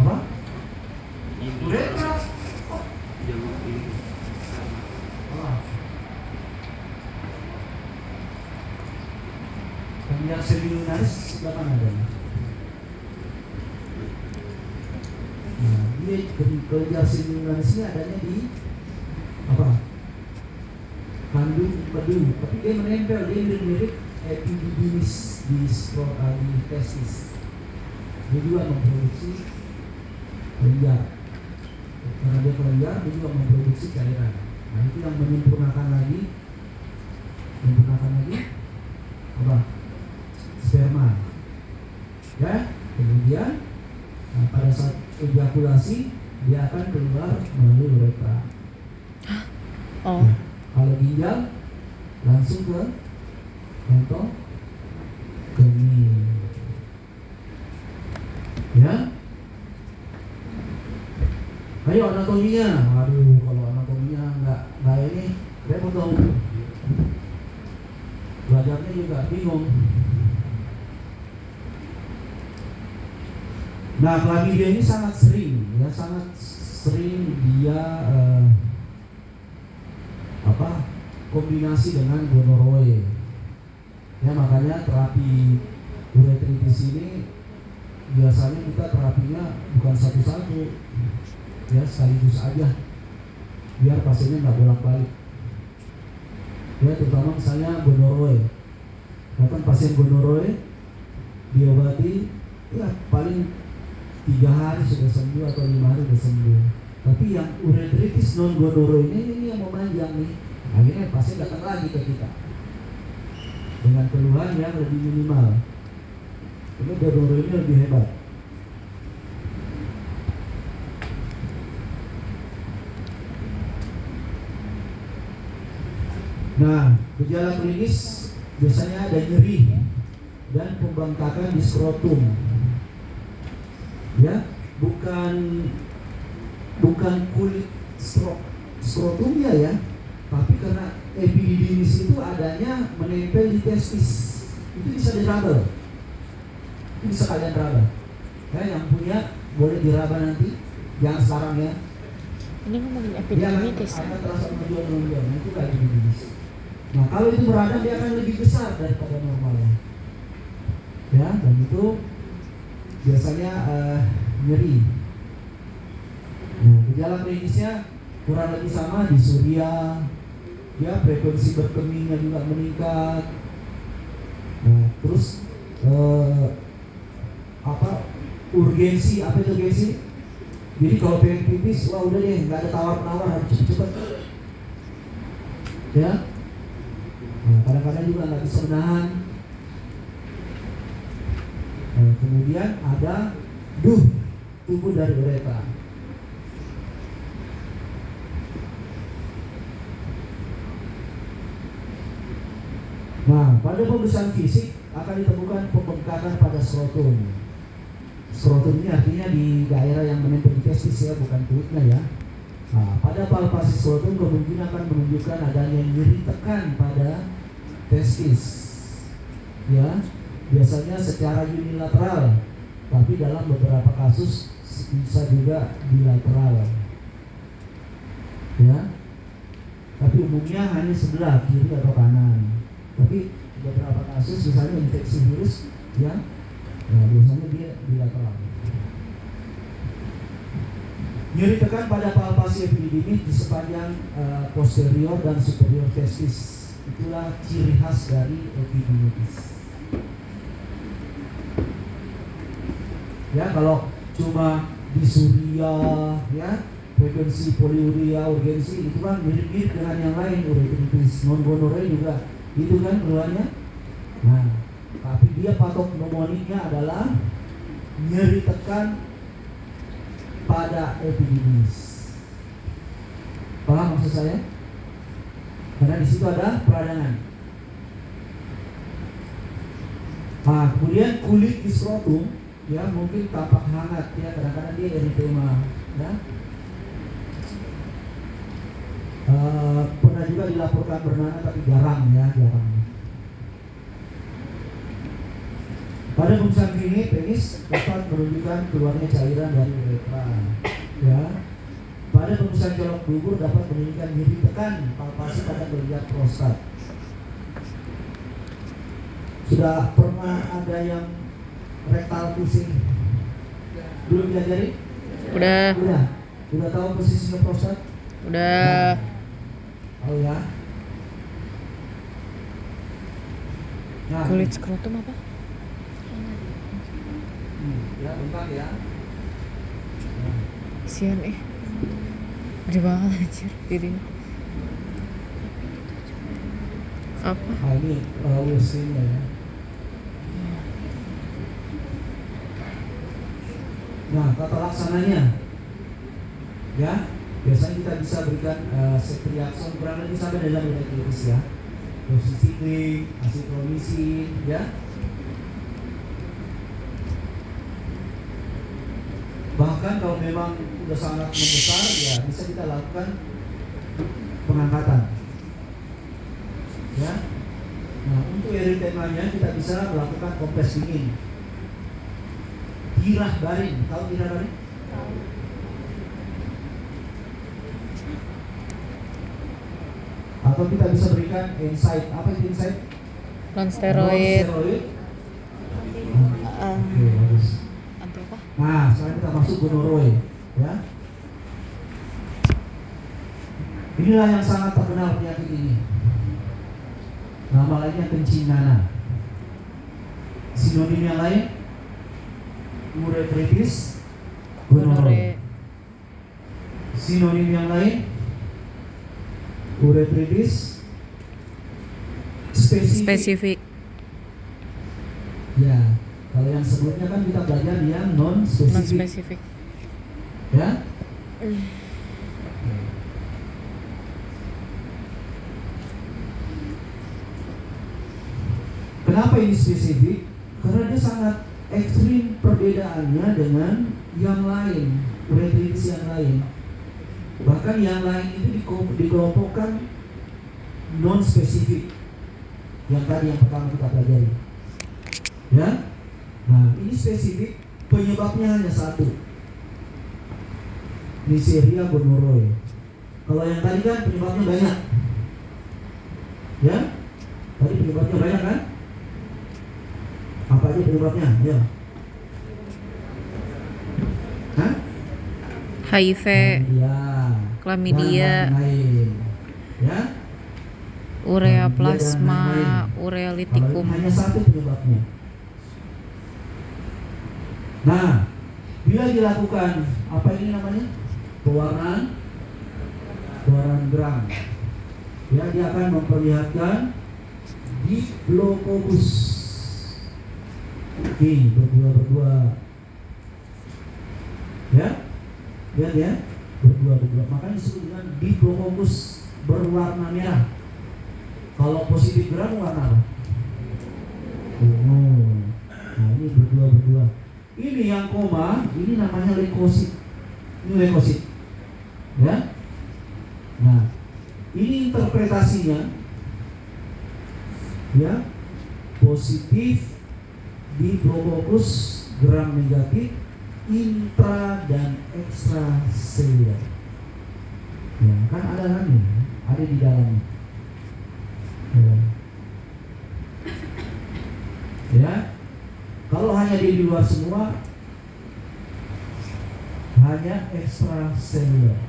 [SPEAKER 1] apa? Uretra. Kemudian semilunaris sebelah mana ada? Nah, dia kelenjar semilunaris ini adanya di apa? Kandung empedu, tapi dia menempel, dia mirip epididymis di testis. Dia juga memproduksi kelenjar. Karena dia kelenjar, dia juga memproduksi cairan. Nah, itu yang menyempurnakan lagi apa? Sperma. Ya, kemudian pada saat ejakulasi dia akan keluar melalui uretra.
[SPEAKER 2] Oh.
[SPEAKER 1] Nah, kalau ginjal langsung ke kantong kemih. Ya. Ayo anatominya. Waduh, kalau anatominya nggak ini repot dong. Belajarnya juga bingung. Nah, chlamydia ini sangat sering dia kombinasi dengan gonorrhoe. Ya, makanya terapi urethritis ini biasanya kita terapinya bukan satu-satu, ya sekaligus aja, biar pasiennya nggak bolak-balik. Ya, terutama misalnya gonorrhoe. Bahkan pasien gonorrhoe diobati, ya paling 3 hari sudah sembuh atau 5 hari sudah sembuh. Tapi yang urethritis non gonorrhoe ini yang memanjang nih. Akhirnya pasien datang lagi ke kita dengan keluhan yang lebih minimal. Ini gonorrhoe ini lebih hebat. Nah, gejala klinis biasanya ada nyeri dan pembengkakan di skrotum. Ya, bukan kulit skrotumnya ya, tapi karena epididymis itu adanya menempel di testis. Itu bisa diraba. Itu bisa kalian raba. Ya, yang punya boleh diraba nanti, jangan sekarang ya.
[SPEAKER 2] Ini ngomongin
[SPEAKER 1] Dia
[SPEAKER 2] epidermidis kan?
[SPEAKER 1] akan terasa menonjol, itu kayak epidermidis. Nah kalau itu beradang dia akan lebih besar daripada normalnya. Ya, dan itu biasanya nyeri. Nah, gejala klinisnya kurang lebih sama di Suria, ya frekuensi berkemihnya juga meningkat. Nah, terus urgensi, apa itu urgensi? Jadi kalau pengen pipis, wah udah deh, nggak ada tawar-tawar, harus cepet-cepet. Ya, nah, kadang-kadang juga nggak bisa menahan. Nah, kemudian ada tubuh dari uretra. Nah, pada pemeriksaan fisik akan ditemukan pembengkakan pada skrotum. Skrotum ini artinya di daerah yang menempel di testis ya, bukan kulitnya ya. Nah, pada palpasi skrotum kemungkinan akan menunjukkan adanya nyeri tekan pada testis. Ya, biasanya secara unilateral, tapi dalam beberapa kasus bisa juga bilateral. Ya, tapi umumnya hanya sebelah kiri atau kanan. Tapi beberapa kasus misalnya infeksi virus ya, nah, biasanya dia bilateral. Nyeri tekan pada palpasi epididymis di sepanjang posterior dan superior testis. Itulah ciri khas dari epididymitis. Ya, kalau cuma disuria ya, frekuensi poliuria, urgensi itu kan mirip-mirip dengan yang lain, uretritis, non gonorrhea juga itu kan keluarnya. Nah, tapi dia patognomoniknya adalah nyeri tekan pada epididymis. Paham maksud saya? Karena di situ ada peradangan. Nah, kemudian kulit di skrotum ya mungkin tampak hangat ya, kadang-kadang dia eritema ya. Pernah juga dilaporkan bernanah tapi jarang. Pada pemeriksaan klinik penis dapat menunjukkan keluarnya cairan dari uretra. Ya. Pada pemeriksaan colok dubur dapat menunjukkan nyeri tekan palpasi pada geliat prostat. Sudah pernah ada yang rektal pusing? Belum diajari? Udah tahu posisinya prostat?
[SPEAKER 2] Udah.
[SPEAKER 1] Oh ya. Nah,
[SPEAKER 2] Kulit skrotum apa?
[SPEAKER 1] ya bentar ya.
[SPEAKER 2] Sian gede banget anjir dirinya. Apa?
[SPEAKER 1] Nah, ini WC-nya ya. Nah, tata laksananya ya, biasanya kita bisa berikan ceftriaxone kurang lebih sampai dalam uretritis ya, doxycycline, azitromycin ya. Bahkan kalau memang sudah sangat membesar ya bisa kita lakukan pengangkatan ya. Nah, untuk eritemanya kita bisa melakukan kompres dingin, tirah baring. Tahu tirah baring? Atau kita bisa berikan NSAID. Apa itu NSAID?
[SPEAKER 2] Non-steroid.
[SPEAKER 1] Oke, bagus.
[SPEAKER 2] Anti apa?
[SPEAKER 1] Nah, sekarang kita masuk gonorrhea ya. Inilah yang sangat terkenal penyakit ini. Nama lainnya kencing nanah. Sinonim yang lain uretritis, gonorrhea. Sinonim yang lain uretritis spesifik. Ya, kalau yang sebelumnya kan kita belajar yang non spesifik. Ya. Kenapa ini spesifik? Karena dia sangat ekstrim perbedaannya dengan yang lain, uretritis yang lain. Bahkan yang lain itu dikelompokkan non spesifik. Yang tadi yang pertama kita pelajari. Ya. Nah, ini spesifik, penyebabnya hanya satu. Neisseria gonorrhoeae. Kalau yang tadi kan penyebabnya banyak. Ya? Tadi penyebabnya banyak kan? Apa aja penyebabnya? Ya. Hah?
[SPEAKER 2] HIV,
[SPEAKER 1] dan
[SPEAKER 2] Chlamydia,
[SPEAKER 1] lain-lain. Ya?
[SPEAKER 2] urea
[SPEAKER 1] Dan
[SPEAKER 2] plasma,
[SPEAKER 1] lain-lain.
[SPEAKER 2] urea
[SPEAKER 1] Kalau
[SPEAKER 2] litikum.
[SPEAKER 1] ini hanya satu penyebabnya. Nah, bila dilakukan apa ini namanya? Pewarnaan gram. Ya, dia akan memperlihatkan Diplococcus. Oke, berdua. Ya, lihat ya, berdua. Makanya disebut dengan Diplococcus berwarna merah. Kalau positif gram warna apa? Oh, nah ini berdua. Ini yang koma, ini namanya leukosit. Ini leukosit. Ya. Nah, ini interpretasinya. Ya. Positif Diplococcus gram negatif intra dan ekstraseluler. Ya, kan ada di dalamnya. Ya. Kalau hanya di luar semua, hanya ekstraseluler.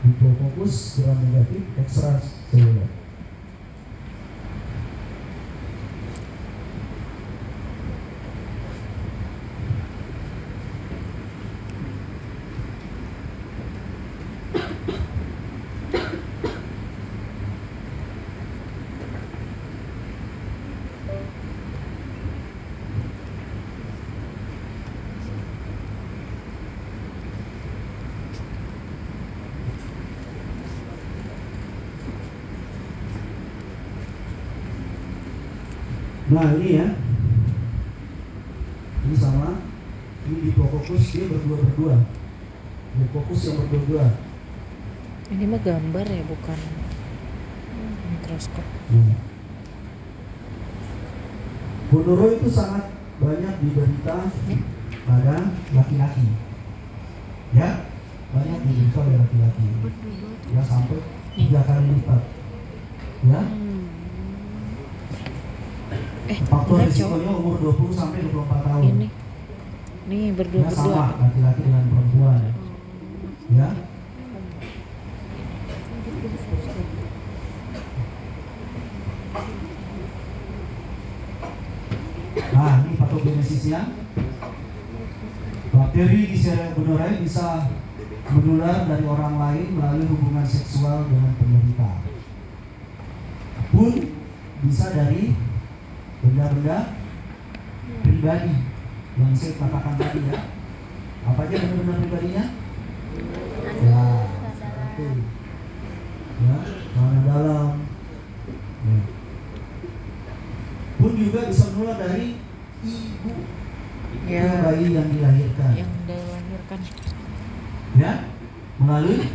[SPEAKER 1] Diplococcus gram negatif ekstraseluler. Nah ini ya, ini sama, ini Diplococcus dia berdua. Diplococcus yang berdua.
[SPEAKER 2] Ini mah gambar ya, bukan mikroskop.
[SPEAKER 1] Gonorrhea itu sangat banyak diderita pada laki-laki. Ya, banyak diderita oleh laki-laki. Ya, sampai 3 kali lipat. Ya. Faktor
[SPEAKER 2] enggak,
[SPEAKER 1] risikonya umur 20 sampai 24 tahun.
[SPEAKER 2] Ini. Nih berdua.
[SPEAKER 1] Ya, sama laki-laki dengan perempuan. Ya. Nah, ini patogenesisnya. Bakteri Neisseria gonorrhoeae bisa menular dari orang lain melalui hubungan seksual dengan penderita. Pun bisa dari benda-benda pribadi yang saya katakan tadi ya. Apa aja benda-benda pribadinya? Ya, satu. Ya, celana dalam. Ya. Pun juga bisa menular dari ibu ke bayi yang dilahirkan.
[SPEAKER 2] Yang dilahirkan.
[SPEAKER 1] Ya, melalui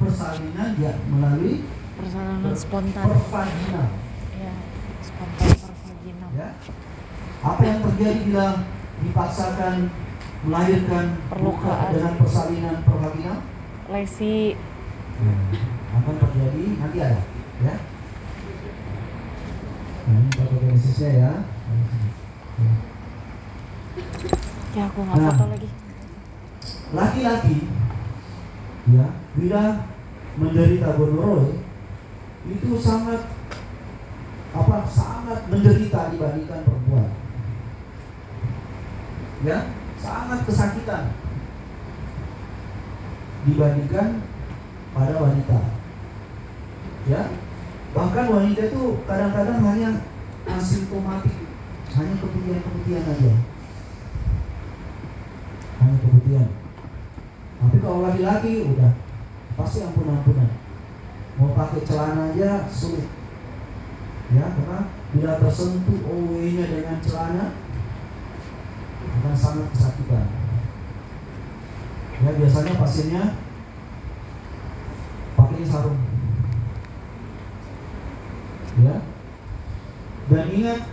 [SPEAKER 1] persalinan ya, melalui
[SPEAKER 2] Persalinan spontan.
[SPEAKER 1] pervaginal.
[SPEAKER 2] Ya, spontan pervaginal.
[SPEAKER 1] Ya. Apa yang terjadi bila dipaksakan melahirkan
[SPEAKER 2] Perlukaan.
[SPEAKER 1] dengan persalinan pervaginal?
[SPEAKER 2] Lesi.
[SPEAKER 1] Akan terjadi nanti ada, ya. Nah, ini patogenesisnya ya.
[SPEAKER 2] Ya, aku nggak foto lagi.
[SPEAKER 1] Laki-laki, ya, bila menderita gonorrhoea itu sangat menderita dibandingkan perempuan. Ya, sangat kesakitan dibandingkan pada wanita. Ya, bahkan wanita itu kadang-kadang hanya asimptomatik, hanya keputihan aja, hanya keputihan. Tapi kalau laki-laki udah pasti ampunan. Mau pakai celana aja sulit. Ya, karena bila tersentuh OW-nya dengan celana akan sangat kesakitan. Ya, biasanya pasiennya pakai sarung. Ya. Dan ingat,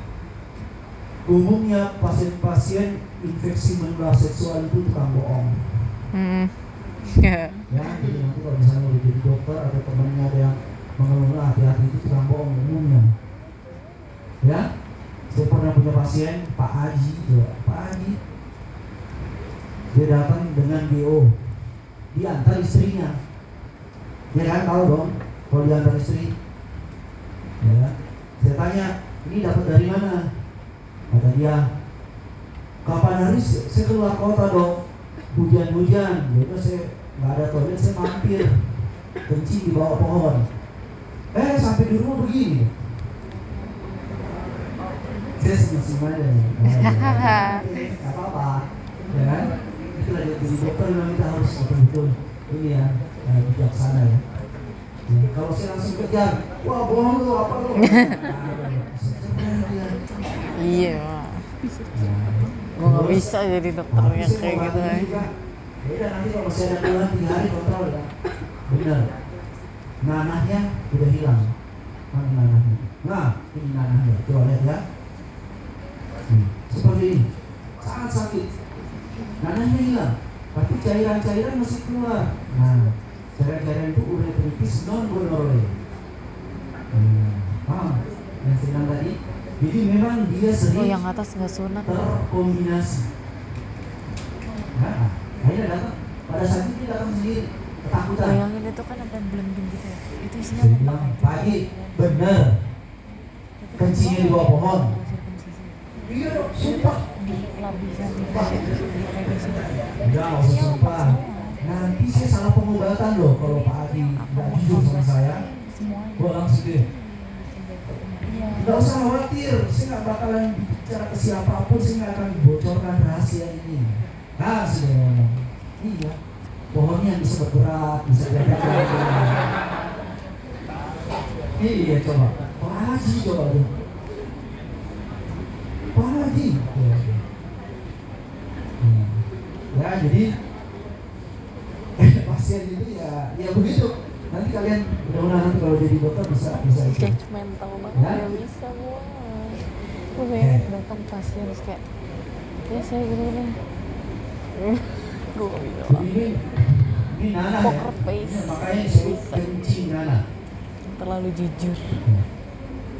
[SPEAKER 1] Umumnya pasien-pasien infeksi menular seksual itu tukang bohong.
[SPEAKER 2] Ya.
[SPEAKER 1] Ya, jadi nanti kalau misalnya udah jadi dokter atau temannya ada yang mengeluh, hati-hati itu tukang bohong umumnya. Ya, saya pernah punya pasien Pak Haji, Pak Haji, dia datang dengan BO, diantar istrinya, ya kan, tahu dong, kalau diantar istri, ya, saya tanya, ini dapat dari mana? Kata dia, kapan hari saya keluar kota dong, hujan-hujan, jadi saya nggak ada toilet, saya mampir kencing di bawah pohon. Sampai di rumah begini. Saya senyum aja nih. Nggak apa-apa, ya kan? Itulah jadi dokter memang kita harus betul-betul ini ya, bijaksana ya. Kalau saya langsung kejar, wah bohong lu, apa lu?
[SPEAKER 2] Iya. Gue nggak bisa jadi dokter yang kayak gitu ya.
[SPEAKER 1] Beda nanti kalau masih ada keluhan 3 hari kontrol ya. Bener. Nanahnya udah hilang. Mana nanahnya? Nah, ini nanahnya. Coba lihat ya. Seperti ini. Sangat sakit. Nanahnya hilang. Tapi cairan-cairan masih keluar. Nah, cairan-cairan itu uretritis non gonorrhea. Paham? Yang sedang tadi. Jadi memang dia sering
[SPEAKER 2] yang atas nggak sunat
[SPEAKER 1] terkombinasi. Nah, akhirnya datang. Pada saat itu dia datang sendiri, ketakutan.
[SPEAKER 2] Bayangin itu kan ada blending gitu ya. Itu isinya
[SPEAKER 1] Saya
[SPEAKER 2] apa?
[SPEAKER 1] bilang, pagi, bener. Kencingnya di bawah pohon. Iya dong, sumpah.
[SPEAKER 2] Di lapisan di
[SPEAKER 1] Udah, nggak usah sumpah. Nanti saya salah pengobatan loh kalau Pak Adi nggak jujur sama saya. Gue langsung deh. Nggak usah khawatir, saya nggak bakalan bicara ke siapapun, saya nggak akan bocorkan rahasia ini. Nah, sudah ngomong. Iya, pohonnya bisa bergerak, bisa jalan-jalan. Iya, coba. Pak Haji coba deh. Pak Haji. Ya, jadi pasien itu ya begitu. Nanti kalian mudah-mudahan nanti kalau jadi dokter bisa itu.
[SPEAKER 2] Judgmental banget
[SPEAKER 1] Ya?
[SPEAKER 2] ya bisa gua. Gue bayangin datang pasien terus kayak ya saya gini. Gue gak bisa lah.
[SPEAKER 1] Ini Nana
[SPEAKER 2] Poker
[SPEAKER 1] ya.
[SPEAKER 2] face.
[SPEAKER 1] Makanya disebut
[SPEAKER 2] Bisa.
[SPEAKER 1] kencing Nana.
[SPEAKER 2] Terlalu jujur.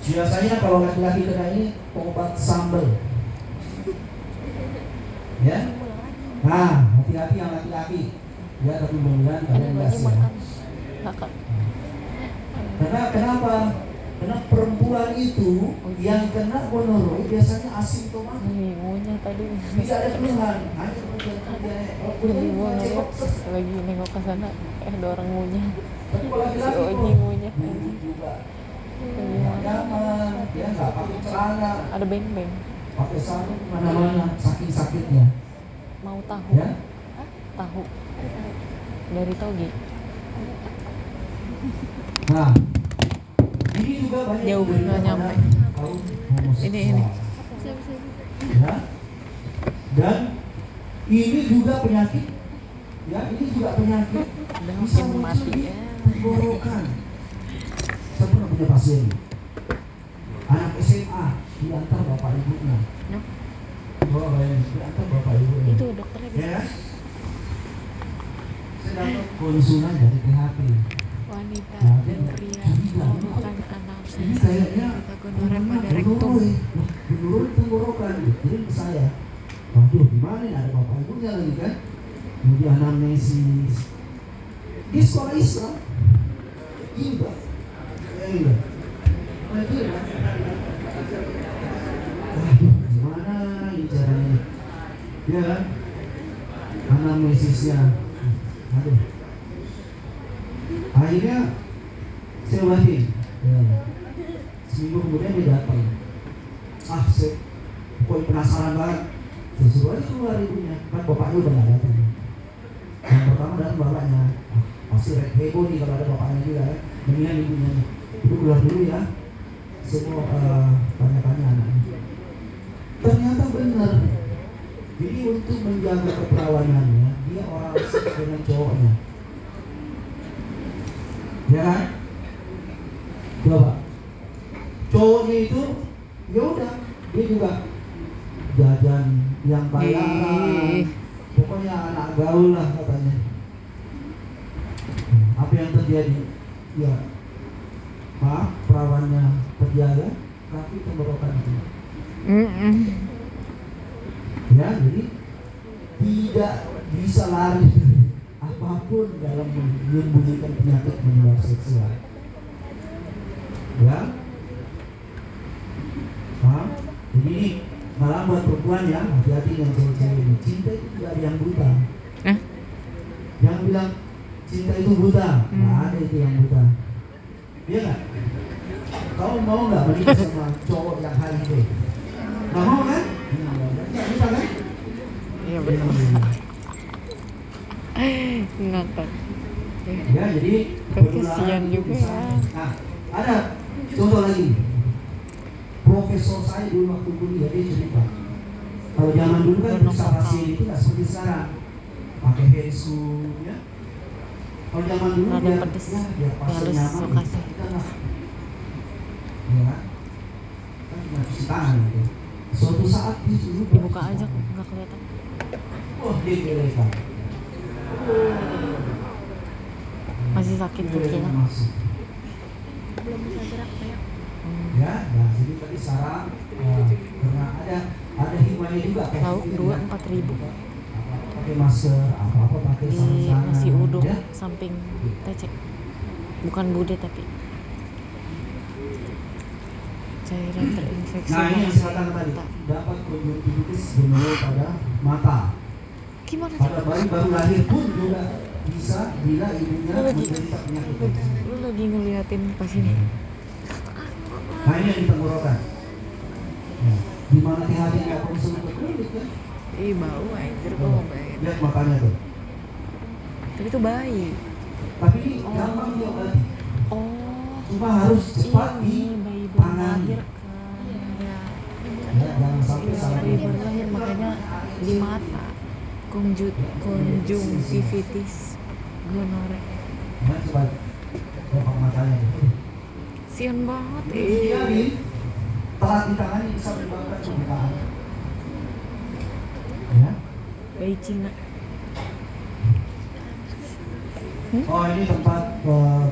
[SPEAKER 1] Biasanya kalau laki-laki kena ini obat sambal. Ya. Nah, hati-hati yang laki-laki. Ya, tapi mudah-mudahan kalian enggak
[SPEAKER 2] Lagi
[SPEAKER 1] sih.
[SPEAKER 2] makan. Makan.
[SPEAKER 1] Karena kenapa? Karena perempuan itu yang kena gonorrhea biasanya asimptomatik.
[SPEAKER 2] Ngunyah tadi.
[SPEAKER 1] Tidak ada keluhan, hanya kemudian
[SPEAKER 2] Jadi gue ngeliat lagi nengok ke sana, ada orang ngunyah.
[SPEAKER 1] tapi kalau
[SPEAKER 2] Si
[SPEAKER 1] laki-laki
[SPEAKER 2] Oji
[SPEAKER 1] kok
[SPEAKER 2] ngunyah.
[SPEAKER 1] ini juga
[SPEAKER 2] Iya.
[SPEAKER 1] nyaman, dia nggak pakai celana,
[SPEAKER 2] Ada beng-beng.
[SPEAKER 1] pakai sarung mana-mana, saking sakitnya.
[SPEAKER 2] Mau tahu?
[SPEAKER 1] Ya,
[SPEAKER 2] Tahu. Dari toge.
[SPEAKER 1] nah, ini juga banyak
[SPEAKER 2] Jauh,
[SPEAKER 1] dari
[SPEAKER 2] nggak nyampe.
[SPEAKER 1] kaum homoseksual.
[SPEAKER 2] Ini.
[SPEAKER 1] Ya, dan ini juga penyakit. Ya, ini juga penyakit.
[SPEAKER 2] Udah
[SPEAKER 1] Bisa
[SPEAKER 2] makin
[SPEAKER 1] muncul
[SPEAKER 2] mati
[SPEAKER 1] di
[SPEAKER 2] ya.
[SPEAKER 1] tenggorokan. Saya pernah punya pasien, anak SMA diantar bapak ibunya.
[SPEAKER 2] Ya.
[SPEAKER 1] Oh, bayangin, diantar bapak ibunya.
[SPEAKER 2] Itu dokternya bisa.
[SPEAKER 1] Ya, saya dapat konsulan dari PHP.
[SPEAKER 2] Wanita
[SPEAKER 1] Nah,
[SPEAKER 2] dan
[SPEAKER 1] dia
[SPEAKER 2] pria
[SPEAKER 1] curiga.
[SPEAKER 2] melakukan anal
[SPEAKER 1] Ini
[SPEAKER 2] seks
[SPEAKER 1] kayaknya
[SPEAKER 2] pada gonorer pada rektum.
[SPEAKER 1] menurun tenggorokan. Jadi ke saya, waduh gimana nih, ada bapak ibunya lagi kan. Kemudian anamnesis. Di sekolah Islam, iba, iba. Waduh, gimana ini caranya? Ya kan? Anamnesisnya, aduh. Akhirnya saya obatin. Ya. Seminggu kemudian dia datang. Saya pokoknya penasaran banget. Saya suruh aja keluar ibunya. Kan bapaknya udah nggak datang. Yang pertama datang bapaknya. Pasti heboh nih kalau ada bapaknya juga. Mendingan ibunya. Ibu keluar dulu ya. Semua tanya-tanya anaknya. Ternyata benar. Jadi untuk menjaga keperawanannya, dia orang asik dengan cowoknya. Ya kan? Coba. Cowoknya itu ya udah, dia juga yang bayaran, pokoknya anak gaul lah katanya. Apa yang terjadi? Ya, maaf, perawannya terjaga, tapi tenggorokan itu. Ya, jadi tidak bisa lari dari apapun dalam menyembunyikan penyakit menular seksual. Ya, paham? Jadi ini malah buat perempuan ya, hati-hati dengan cewek-cewek ini. Cinta itu tidak ada yang buta. Yang bilang cinta itu buta, nggak ada itu yang buta. Iya nggak? Kau mau nggak menikah sama cowok yang HIV? Nggak mau kan? Nggak bisa kan?
[SPEAKER 2] Iya benar. Ngakak.
[SPEAKER 1] Ya, jadi
[SPEAKER 2] kesian juga ya.
[SPEAKER 1] Nah, ada contoh lagi. Profesor saya dulu waktu kuliah dia cerita. Kalau zaman dulu kan periksa pasien itu nggak seperti sekarang, pakai handscoon ya. Kalau zaman dulu
[SPEAKER 2] Rada
[SPEAKER 1] biar
[SPEAKER 2] pedes.
[SPEAKER 1] biar pasien
[SPEAKER 2] Halus,
[SPEAKER 1] nyaman,
[SPEAKER 2] lokasi.
[SPEAKER 1] kita lah. Ya, kan cuma cuci tangan gitu. Suatu saat disuruh
[SPEAKER 2] Dibuka aja nggak kelihatan.
[SPEAKER 1] Wah, dia gelekan.
[SPEAKER 2] Masih sakit kakinya.
[SPEAKER 1] Masih.
[SPEAKER 3] Belum bisa gerak kayak.
[SPEAKER 1] Ya, nah jadi tadi sekarang karena ada hikmahnya juga.
[SPEAKER 2] Lauk 2-4 ribu
[SPEAKER 1] Pakai masker, apa pakai
[SPEAKER 2] di
[SPEAKER 1] sarung tangan.
[SPEAKER 2] nasi uduk
[SPEAKER 1] Ya.
[SPEAKER 2] samping tecek. Bukan bude tapi cairan terinfeksi.
[SPEAKER 1] Nah ini yang saya katakan tadi, dapat konjungtivitis gonorrhea pada mata.
[SPEAKER 2] Gimana
[SPEAKER 1] Pada
[SPEAKER 2] tuh?
[SPEAKER 1] bayi baru lahir pun juga bisa bila ibunya
[SPEAKER 2] Lu lagi-
[SPEAKER 1] menderita penyakit.
[SPEAKER 2] Lu lagi ngeliatin pas ini.
[SPEAKER 1] Nah ini yang di tenggorokan. Nah, di mana THC nggak perlu sentuh ke kulit kan?
[SPEAKER 2] Ih bau anjir gua mau bayar.
[SPEAKER 1] Lihat makanya tuh.
[SPEAKER 2] Tapi itu bayi.
[SPEAKER 1] Tapi ini gampang diobati.
[SPEAKER 2] Oh.
[SPEAKER 1] Cuma harus cepat
[SPEAKER 2] Ini bayi baru
[SPEAKER 1] ditangani.
[SPEAKER 2] lahir kan. Ya.
[SPEAKER 1] Ya, jangan sampai salah
[SPEAKER 2] Bayi baru lahir makanya di mata. Konjungtivitis gonorrhea.
[SPEAKER 1] Nah, coba gampang matanya tuh.
[SPEAKER 2] Sian banget
[SPEAKER 1] Iya, Bin. Telat ditangani bisa menyebabkan pernikahan. Ya.
[SPEAKER 2] Bayi Cina.
[SPEAKER 1] Oh, ini tempat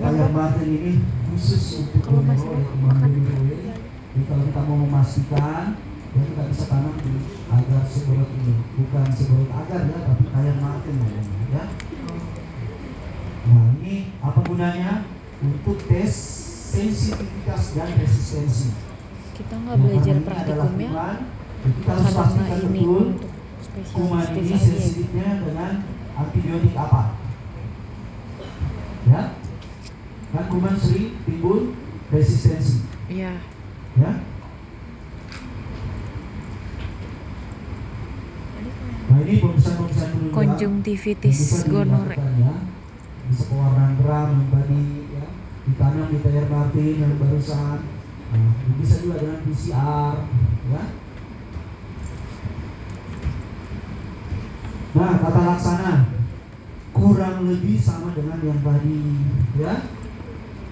[SPEAKER 1] Bayar Martin ini khusus untuk
[SPEAKER 2] Kalau masih makan.
[SPEAKER 1] Jadi kalau kita mau memastikan ya kita bisa tanam di agar seberut ini, bukan seberut agar ya, tapi Bayar Martin namanya ya. Nah, ini apa gunanya? Untuk tes sensitivitas dan resistensi.
[SPEAKER 2] Kita nggak belajar
[SPEAKER 1] Nah, karena ini adalah
[SPEAKER 2] praktikumnya
[SPEAKER 1] kuman, jadi kita harus
[SPEAKER 2] karena
[SPEAKER 1] pastikan
[SPEAKER 2] ini
[SPEAKER 1] betul
[SPEAKER 2] untuk
[SPEAKER 1] kuman
[SPEAKER 2] spesialis
[SPEAKER 1] ini
[SPEAKER 2] aja.
[SPEAKER 1] sensitifnya dengan antibiotik apa. Ya, kan kuman sering timbul resistensi.
[SPEAKER 2] Iya.
[SPEAKER 1] Ya, nah ini pemeriksaan penunjang
[SPEAKER 2] Konjungtivitis
[SPEAKER 1] yang bisa
[SPEAKER 2] gonorrhea.
[SPEAKER 1] dilakukan, ya. Bisa pewarnaan geram yang tadi ya, ditanam di Bayar Martin yang barusan. Nah, bisa juga dengan PCR, ya. Nah, tata laksana kurang lebih sama dengan yang tadi, ya.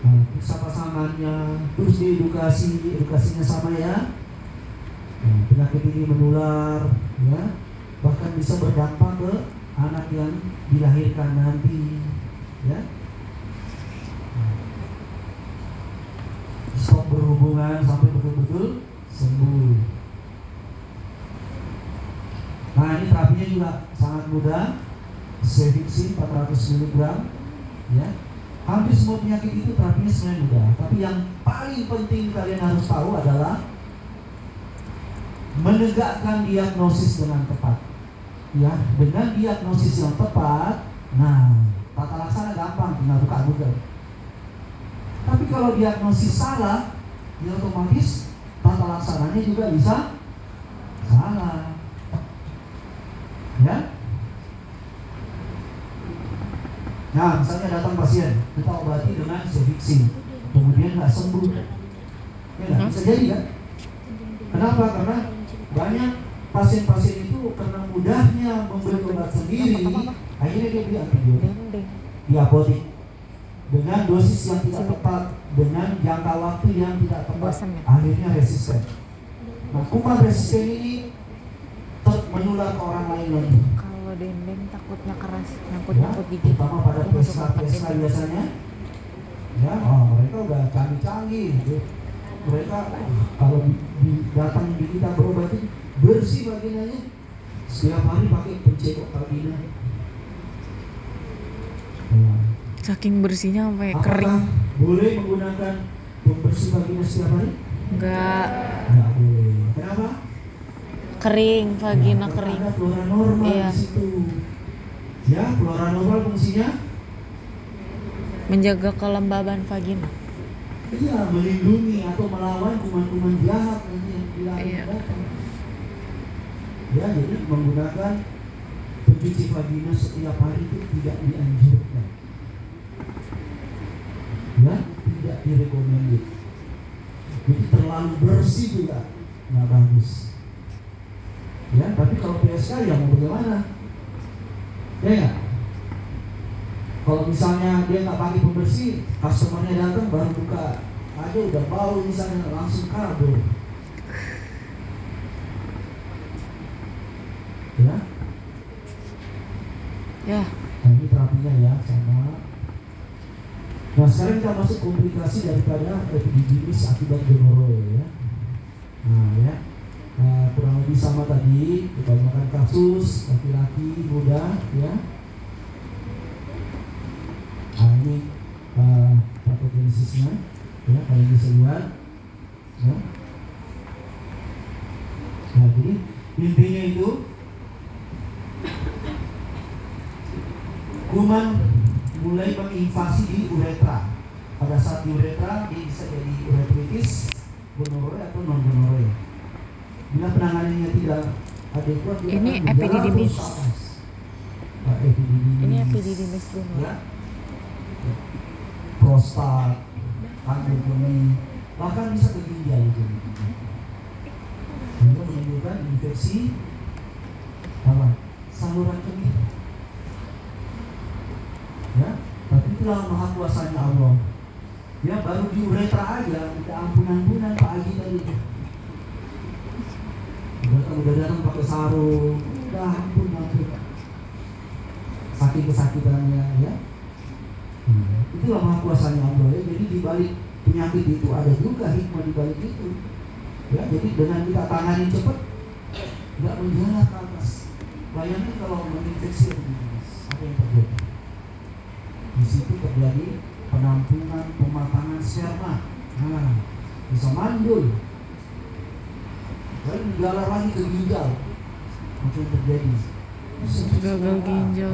[SPEAKER 1] Nah, periksa pasangannya, terus edukasinya sama ya. Nah, penyakit ini menular, ya, bahkan bisa berdampak ke anak yang dilahirkan nanti, ya. Stop berhubungan sampai betul-betul sembuh. Nah, ini terapinya juga sangat mudah. Cefixime 400 mg, ya. Hampir semua penyakit itu terapinya sebenarnya mudah. Tapi yang paling penting kalian harus tahu adalah menegakkan diagnosis dengan tepat. Ya, dengan diagnosis yang tepat, nah, tata laksana gampang, tinggal buka Google. Tapi kalau diagnosis salah, ya otomatis tata laksananya juga bisa salah. Ya. Nah, misalnya datang pasien, kita obati dengan Cefixime, kemudian nggak sembuh, ya nggak bisa jadi kan? Kenapa? Karena banyak pasien-pasien itu karena mudahnya membeli obat sendiri, akhirnya dia beli antibiotik di apotek dengan dosis yang tidak tepat, dengan jangka waktu yang tidak tepat,
[SPEAKER 2] Bosan ya?
[SPEAKER 1] akhirnya resisten. Nah, kuman resisten ini menular ke orang lain lagi.
[SPEAKER 2] Kalau dendeng takutnya keras,
[SPEAKER 1] Ya,
[SPEAKER 2] nyangkut-nyangkut gigi.
[SPEAKER 1] terutama pada
[SPEAKER 2] Aku nggak suka pakai
[SPEAKER 1] pesta
[SPEAKER 2] dendeng.
[SPEAKER 1] biasanya. Ya, mereka udah canggih-canggih gitu. Mereka kalau datang di kita berobat itu bersih vaginanya. Setiap hari pakai pencekok vagina. Nah,
[SPEAKER 2] Saking bersihnya sampai
[SPEAKER 1] apakah
[SPEAKER 2] kering.
[SPEAKER 1] boleh menggunakan pembersih vagina setiap hari?
[SPEAKER 2] Enggak,
[SPEAKER 1] Nggak boleh. Kenapa?
[SPEAKER 2] kering, vagina
[SPEAKER 1] Ya,
[SPEAKER 2] kering.
[SPEAKER 1] ada flora normal
[SPEAKER 2] Iya.
[SPEAKER 1] di situ. Ya, flora normal fungsinya
[SPEAKER 2] Menjaga kelembaban vagina.
[SPEAKER 1] iya melindungi atau melawan kuman-kuman jahat nanti yang bilang
[SPEAKER 2] Iya.
[SPEAKER 1] datang. Ya, jadi menggunakan pencuci vagina setiap hari itu tidak dianjurkan. Ya, tidak direkomendasi. Jadi terlalu bersih juga nggak bagus. Ya, tapi kalau PSK ya mau bagaimana? Ya nggak? Kalau misalnya dia nggak pakai pembersih, customernya datang baru buka aja udah bau misalnya langsung kabur. Ya,
[SPEAKER 2] Ya,
[SPEAKER 1] nah ini terapinya ya sama. Nah sekarang kita masuk komplikasi daripada epididymis akibat gonorrhea ya. Nah ya, kurang lebih sama tadi, kebanyakan kasus laki-laki muda ya. Nah ini patogenesisnya ya, kalian bisa lihat ya. Nah jadi intinya itu kuman mulai menginvasi di uretra. Pada saat di uretra dia bisa jadi uretritis, gonorrhea atau non gonorrhea. Bila penanganannya tidak adekuat, dia
[SPEAKER 2] Ini
[SPEAKER 1] akan menjalar
[SPEAKER 2] epididymis.
[SPEAKER 1] terus ke atas. Epididymis.
[SPEAKER 2] ini epididymis gonorrhea.
[SPEAKER 1] Ya. Prostat, kanker kemih, bahkan bisa ke ginjal itu. Untuk menimbulkan infeksi apa? Saluran kemih. Ya, tapi itulah maha kuasanya Allah. Ya, baru di uretra aja udah ampun-ampunan Pak Haji tadi. Udah datang pakai sarung, udah ampun. Saking kesakitannya ya. Itulah maha kuasanya Allah ya. Jadi di balik penyakit itu ada juga hikmah di balik itu. Ya, jadi dengan kita tangani cepat, nggak menjalar ke atas. Bayangin kalau menginfeksi apa yang terjadi? Di situ terjadi penampungan pematangan sperma. Nah, bisa mandul. Lalu menjalar lagi ke ginjal. Apa yang terjadi?
[SPEAKER 2] Gagal ginjal.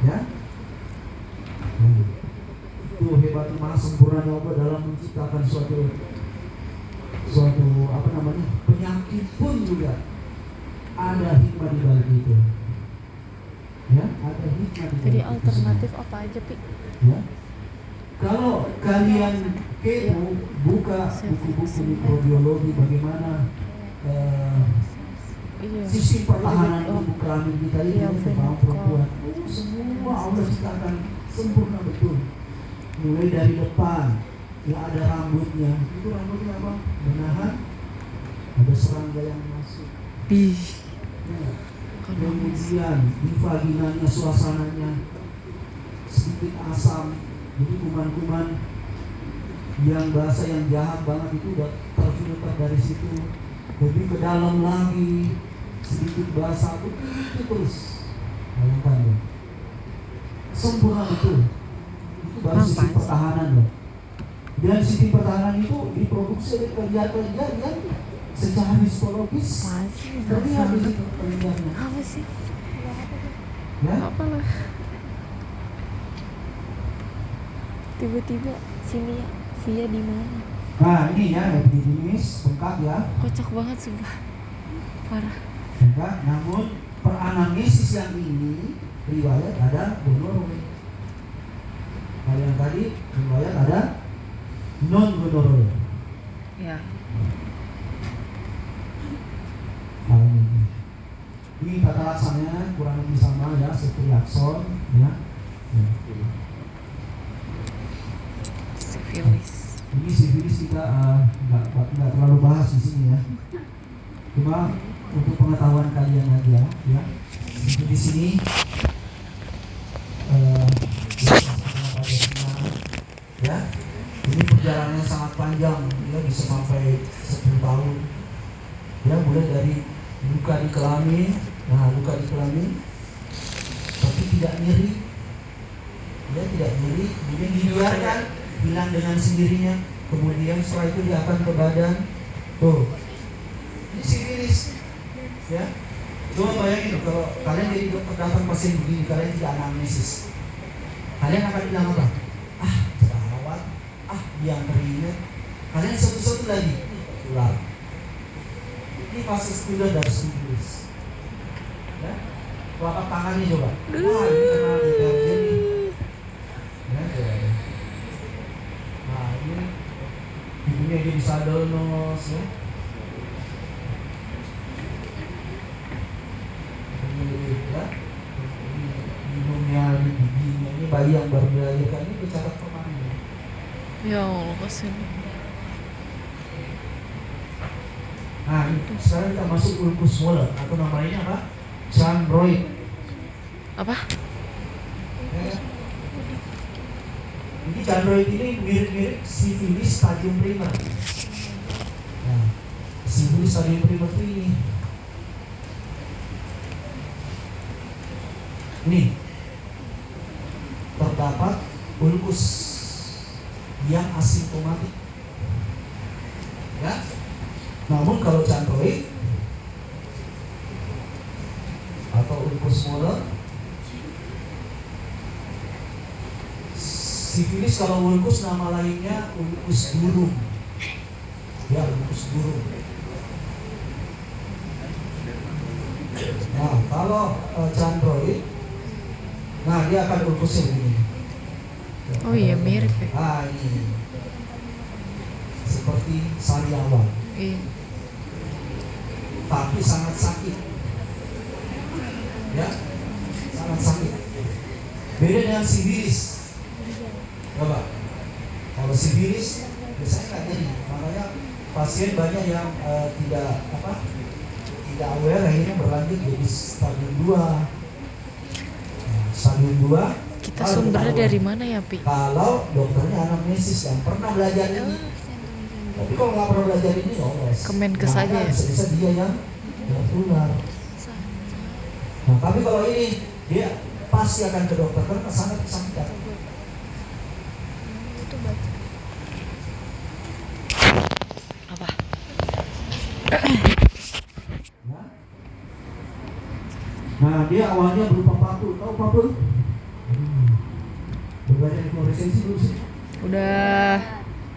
[SPEAKER 1] Ya, itu hebat maha sempurnanya Allah dalam menciptakan suatu apa namanya penyakit pun juga ada hikmah di balik itu. Ya, ada hikmah di balik
[SPEAKER 2] Jadi
[SPEAKER 1] itu
[SPEAKER 2] alternatif
[SPEAKER 1] semua.
[SPEAKER 2] apa aja, Pi?
[SPEAKER 1] Ya, kalau kalian kepo buka buku-buku mikrobiologi bagaimana
[SPEAKER 2] Iya.
[SPEAKER 1] sistem pertahanan tubuh kelamin kita ini
[SPEAKER 2] Iya,
[SPEAKER 1] memang perempuan. Semua Allah ciptakan sempurna betul. Mulai dari depan, ya ada rambutnya. Itu rambutnya apa? Menahan ada serangga yang masuk.
[SPEAKER 2] Ih,
[SPEAKER 1] Ya. Kemudian di vaginanya suasananya sedikit asam. Jadi kuman-kuman yang bahasa yang jahat banget itu udah terfilter dari situ. Lebih ke dalam lagi, sedikit basah, begitu terus. Bayangkan ya, sempurna betul. Itu baru sistem
[SPEAKER 2] Apa?
[SPEAKER 1] pertahanan loh. Dan sistem pertahanan itu diproduksi oleh kerja-kerja yang secara psikologis
[SPEAKER 2] masih
[SPEAKER 1] terlihat di situ kerjanya.
[SPEAKER 2] apa sih?
[SPEAKER 1] Ya,
[SPEAKER 2] Apa lah? Tiba-tiba sini ya, Via di mana?
[SPEAKER 1] nah ini ya epididymis bengkak ya,
[SPEAKER 2] Kocak banget sumpah. Parah.
[SPEAKER 1] bengkak. Namun per anamnesis yang ini riwayat ada gonorrhea. Kalau yang tadi riwayat ada non gonorrhea.
[SPEAKER 2] Ya.
[SPEAKER 1] Nah, ini tata laksananya kurang lebih sama ya, seperti akson ya.
[SPEAKER 2] Sifilis.
[SPEAKER 1] Ini sifilis kita nggak terlalu bahas di sini ya. Cuma untuk pengetahuan kalian aja ya. Di sini ya, ini perjalanannya sangat panjang ya, bisa sampai 10 tahun ya, mulai dari luka di kelamin. Nah, luka di kelamin tapi tidak nyeri ya, tidak nyeri, kemudian dibiarkan hilang dengan sendirinya, kemudian setelah itu dia akan ke badan. Tuh, ini sifilis ya. Coba bayangin kalau kalian jadi dokter datang pasien begini, kalian tidak anamnesis, kalian akan bilang apa? Ah, jerawat, ah biang keringat. Kalian satu-satu lagi ular. Ini fase kedua dari sifilis ya. Telapak tangannya coba. Wah, ini kena deterjen nih ya, ya. Nah, ini hidungnya dia bisa donos ya. Ya, minumnya di giginya, ini bayi yang baru dilahirkan ini dicatat kemana?
[SPEAKER 2] Ya Allah, kasihan.
[SPEAKER 1] Nah, sekarang kita masuk ulcus molar atau namanya apa? Chondroid.
[SPEAKER 2] Apa?
[SPEAKER 1] Ya. Ini chondroid ini mirip-mirip sifilis stadium primer. Nah, sifilis stadium primer itu ini. Ini terdapat ulkus yang asimptomatik ya. Namun kalau chondroid atau ulkus molar, sifilis kalau ulkus nama lainnya ulkus burung ya, ulkus burung. Nah, kalau chondroid, nah dia akan ulkusnya begini.
[SPEAKER 2] Oh iya, mirip ya.
[SPEAKER 1] Ah, ini seperti sariawan,
[SPEAKER 2] Iya.
[SPEAKER 1] tapi sangat sakit ya, sangat sakit. Beda dengan sifilis. Coba, kalau sifilis biasanya nggak jadi, makanya pasien banyak yang tidak aware, akhirnya berlanjut jadi stadium 2. Stadium 2.
[SPEAKER 2] Kita sumbernya dari mana ya, Pi?
[SPEAKER 1] Kalau dokternya anamnesis yang pernah belajar ini. Tapi kalau nggak pernah belajar ini, lolos.
[SPEAKER 2] Kemenkes aja ya?
[SPEAKER 1] Bisa dia yang tular. Nah, tapi kalau ini dia pasti akan ke dokter karena sangat kesakitan.
[SPEAKER 2] Apa?
[SPEAKER 1] Nah, dia awalnya berupa papul. Tahu papul? Berbagai fluoresensi dulu sih.
[SPEAKER 2] Udah.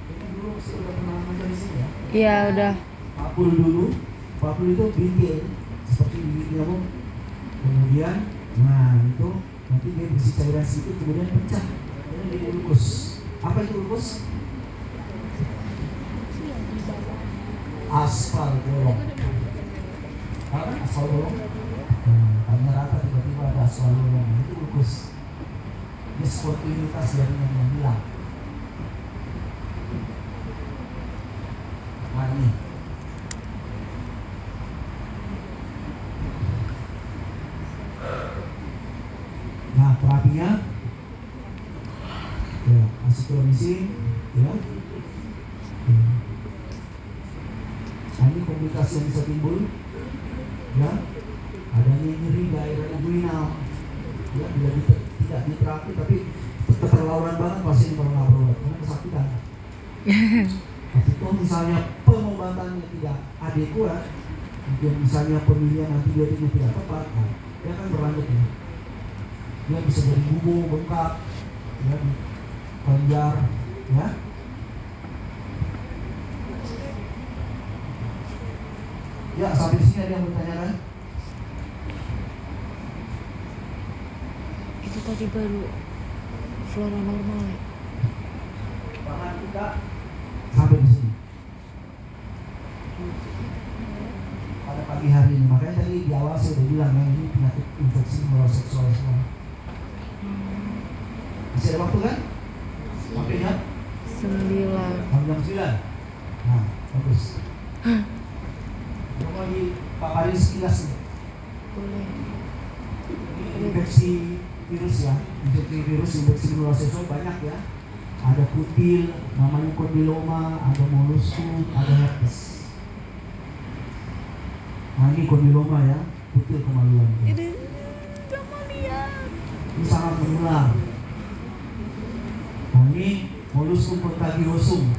[SPEAKER 1] Dulu sih udah pernah ngajar di sini ya.
[SPEAKER 2] Iya, udah.
[SPEAKER 1] Papul dulu. Papul itu bintil seperti bibit nyamuk. Kemudian, nah itu nanti dia berisi cairan sedikit, kemudian pecah. Kemudian jadi ulkus. Apa itu ulkus? Aspal bolong. Apa? Aspal bolong? Tanya rata tiba-tiba ada aspal bolong. Itu ulkus. Ini sportivitas dari yang hilang. Nah ini. Nah, terapinya ya, azitromisin ya. Nah, ini komplikasi yang bisa timbul ya, adanya nyeri daerah inguinal ya, bila tidak diterapi tapi keterlaluan banget pasien kalau nggak berobat karena kesakitan. Tapi kalau misalnya pengobatannya tidak adekuat, mungkin misalnya pemilihan antibiotiknya tidak tepat, nah, dia akan berlanjut ya. Dia bisa jadi bubu, bengkak, ya, kelenjar, ya. Ya, sampai sini ada yang bertanyakan?
[SPEAKER 2] Itu tadi baru flora normal ya.
[SPEAKER 1] Bahan kita sampai di sini. Pada pagi hari ini, makanya tadi di awal saya udah bilang ya, ini penyakit infeksi menular seksual semua. Masih ada waktu kan? Waktunya?
[SPEAKER 2] 9.
[SPEAKER 1] Jam 9. Nah, Bagus. Kamu lagi paparin sekilas nih.
[SPEAKER 2] Boleh.
[SPEAKER 1] Ini infeksi virus ya, infeksi menular seksual banyak ya. Ada kutil, namanya kondiloma, ada moluscum, ada herpes. Nah ini kondiloma ya, kutil kemaluan.
[SPEAKER 2] Ini kamu lihat.
[SPEAKER 1] Ini sangat menular. Nah ini moluscum contagiosum.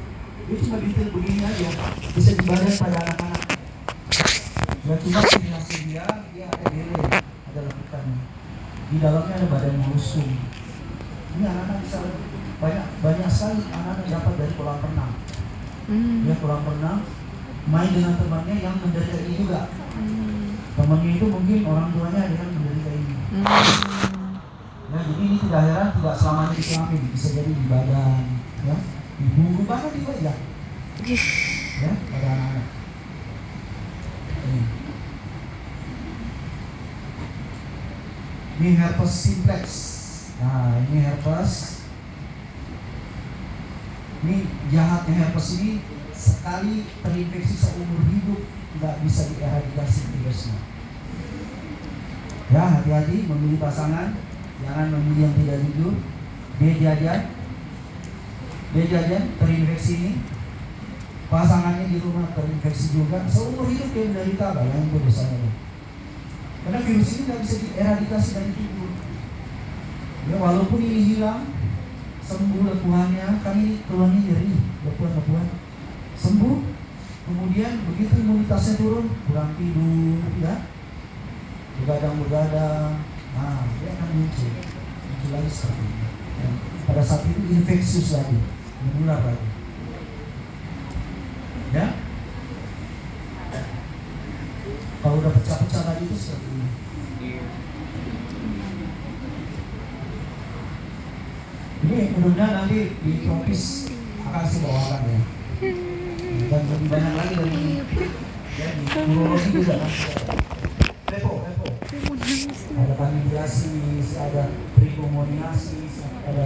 [SPEAKER 1] Ini cuma detail begini aja, bisa dibaca pada anak-anak. Dan cuma simulasi dia ada delay, ada lekukannya. Di dalamnya ada badan moluscum. Ini anak-anak bisa banyak sekali anak-anak dapat dari kolam renang. Dia kolam renang main dengan temannya yang menderita ini juga. Temannya itu mungkin orang tuanya ada yang menderita ini. Ya, jadi ini tidak heran tidak selamanya di kelamin, bisa jadi di badan, ya, di bulu bahkan di wajah, ya, pada anak-anak. Ini herpes simplex. Nah, ini herpes. Ini jahatnya herpes ini sekali terinfeksi seumur hidup tidak bisa dieradikasi virusnya. Ya, hati-hati memilih pasangan, jangan memilih yang tidak jujur. Dia jajan terinfeksi ini, pasangannya di rumah terinfeksi juga, seumur hidup dia menderita. Bayangin itu dosanya. Karena virus ini tidak bisa dieradikasi dari tubuh. Ya, walaupun ini hilang, sembuh lepuhannya, kan ini keluarnya nyeri, lepuhan sembuh, kemudian begitu imunitasnya turun, kurang tidur, ya, begadang, nah dia akan muncul lagi seperti ini. Ya, pada saat itu infeksius lagi, menular lagi, ya. Kalau udah pecah-pecah tadi itu seperti ini. Ini mudah-mudahan nanti di tropis akan saya bawakan ya. Dan lebih banyak lagi dari ini. Ya, di urologi juga nanti ada. Lepo. Ada kandidiasis, ada trichomoniasis, ada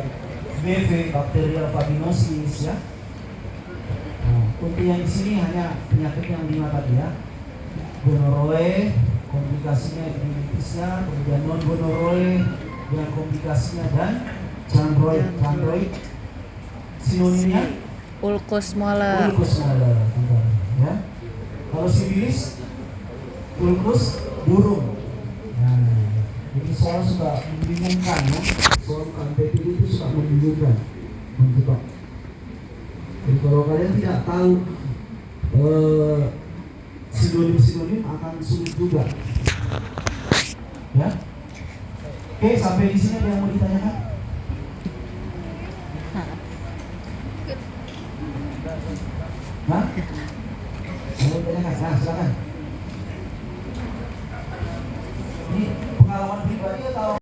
[SPEAKER 1] BV, bakterial vaginosis ya. Nah, untuk yang di sini hanya penyakit yang 5 tadi ya. Gonorrhoe, komplikasinya epidemitisnya, kemudian non gonorrhoe dengan komplikasinya, dan chondroid sinonimnya
[SPEAKER 2] Ulcus molar.
[SPEAKER 1] Ya. Kalau sifilis, ulcus burung. Nah, jadi soal suka membingungkan ya, soal KPP itu suka membingungkan, menjebak. Jadi kalau kalian tidak tahu sinonim akan sulit juga. Ya. Oke, sampai di sini ada yang mau ditanyakan? Hah? Mau ditanyakan? Nah, silakan. Ini pengalaman pribadi atau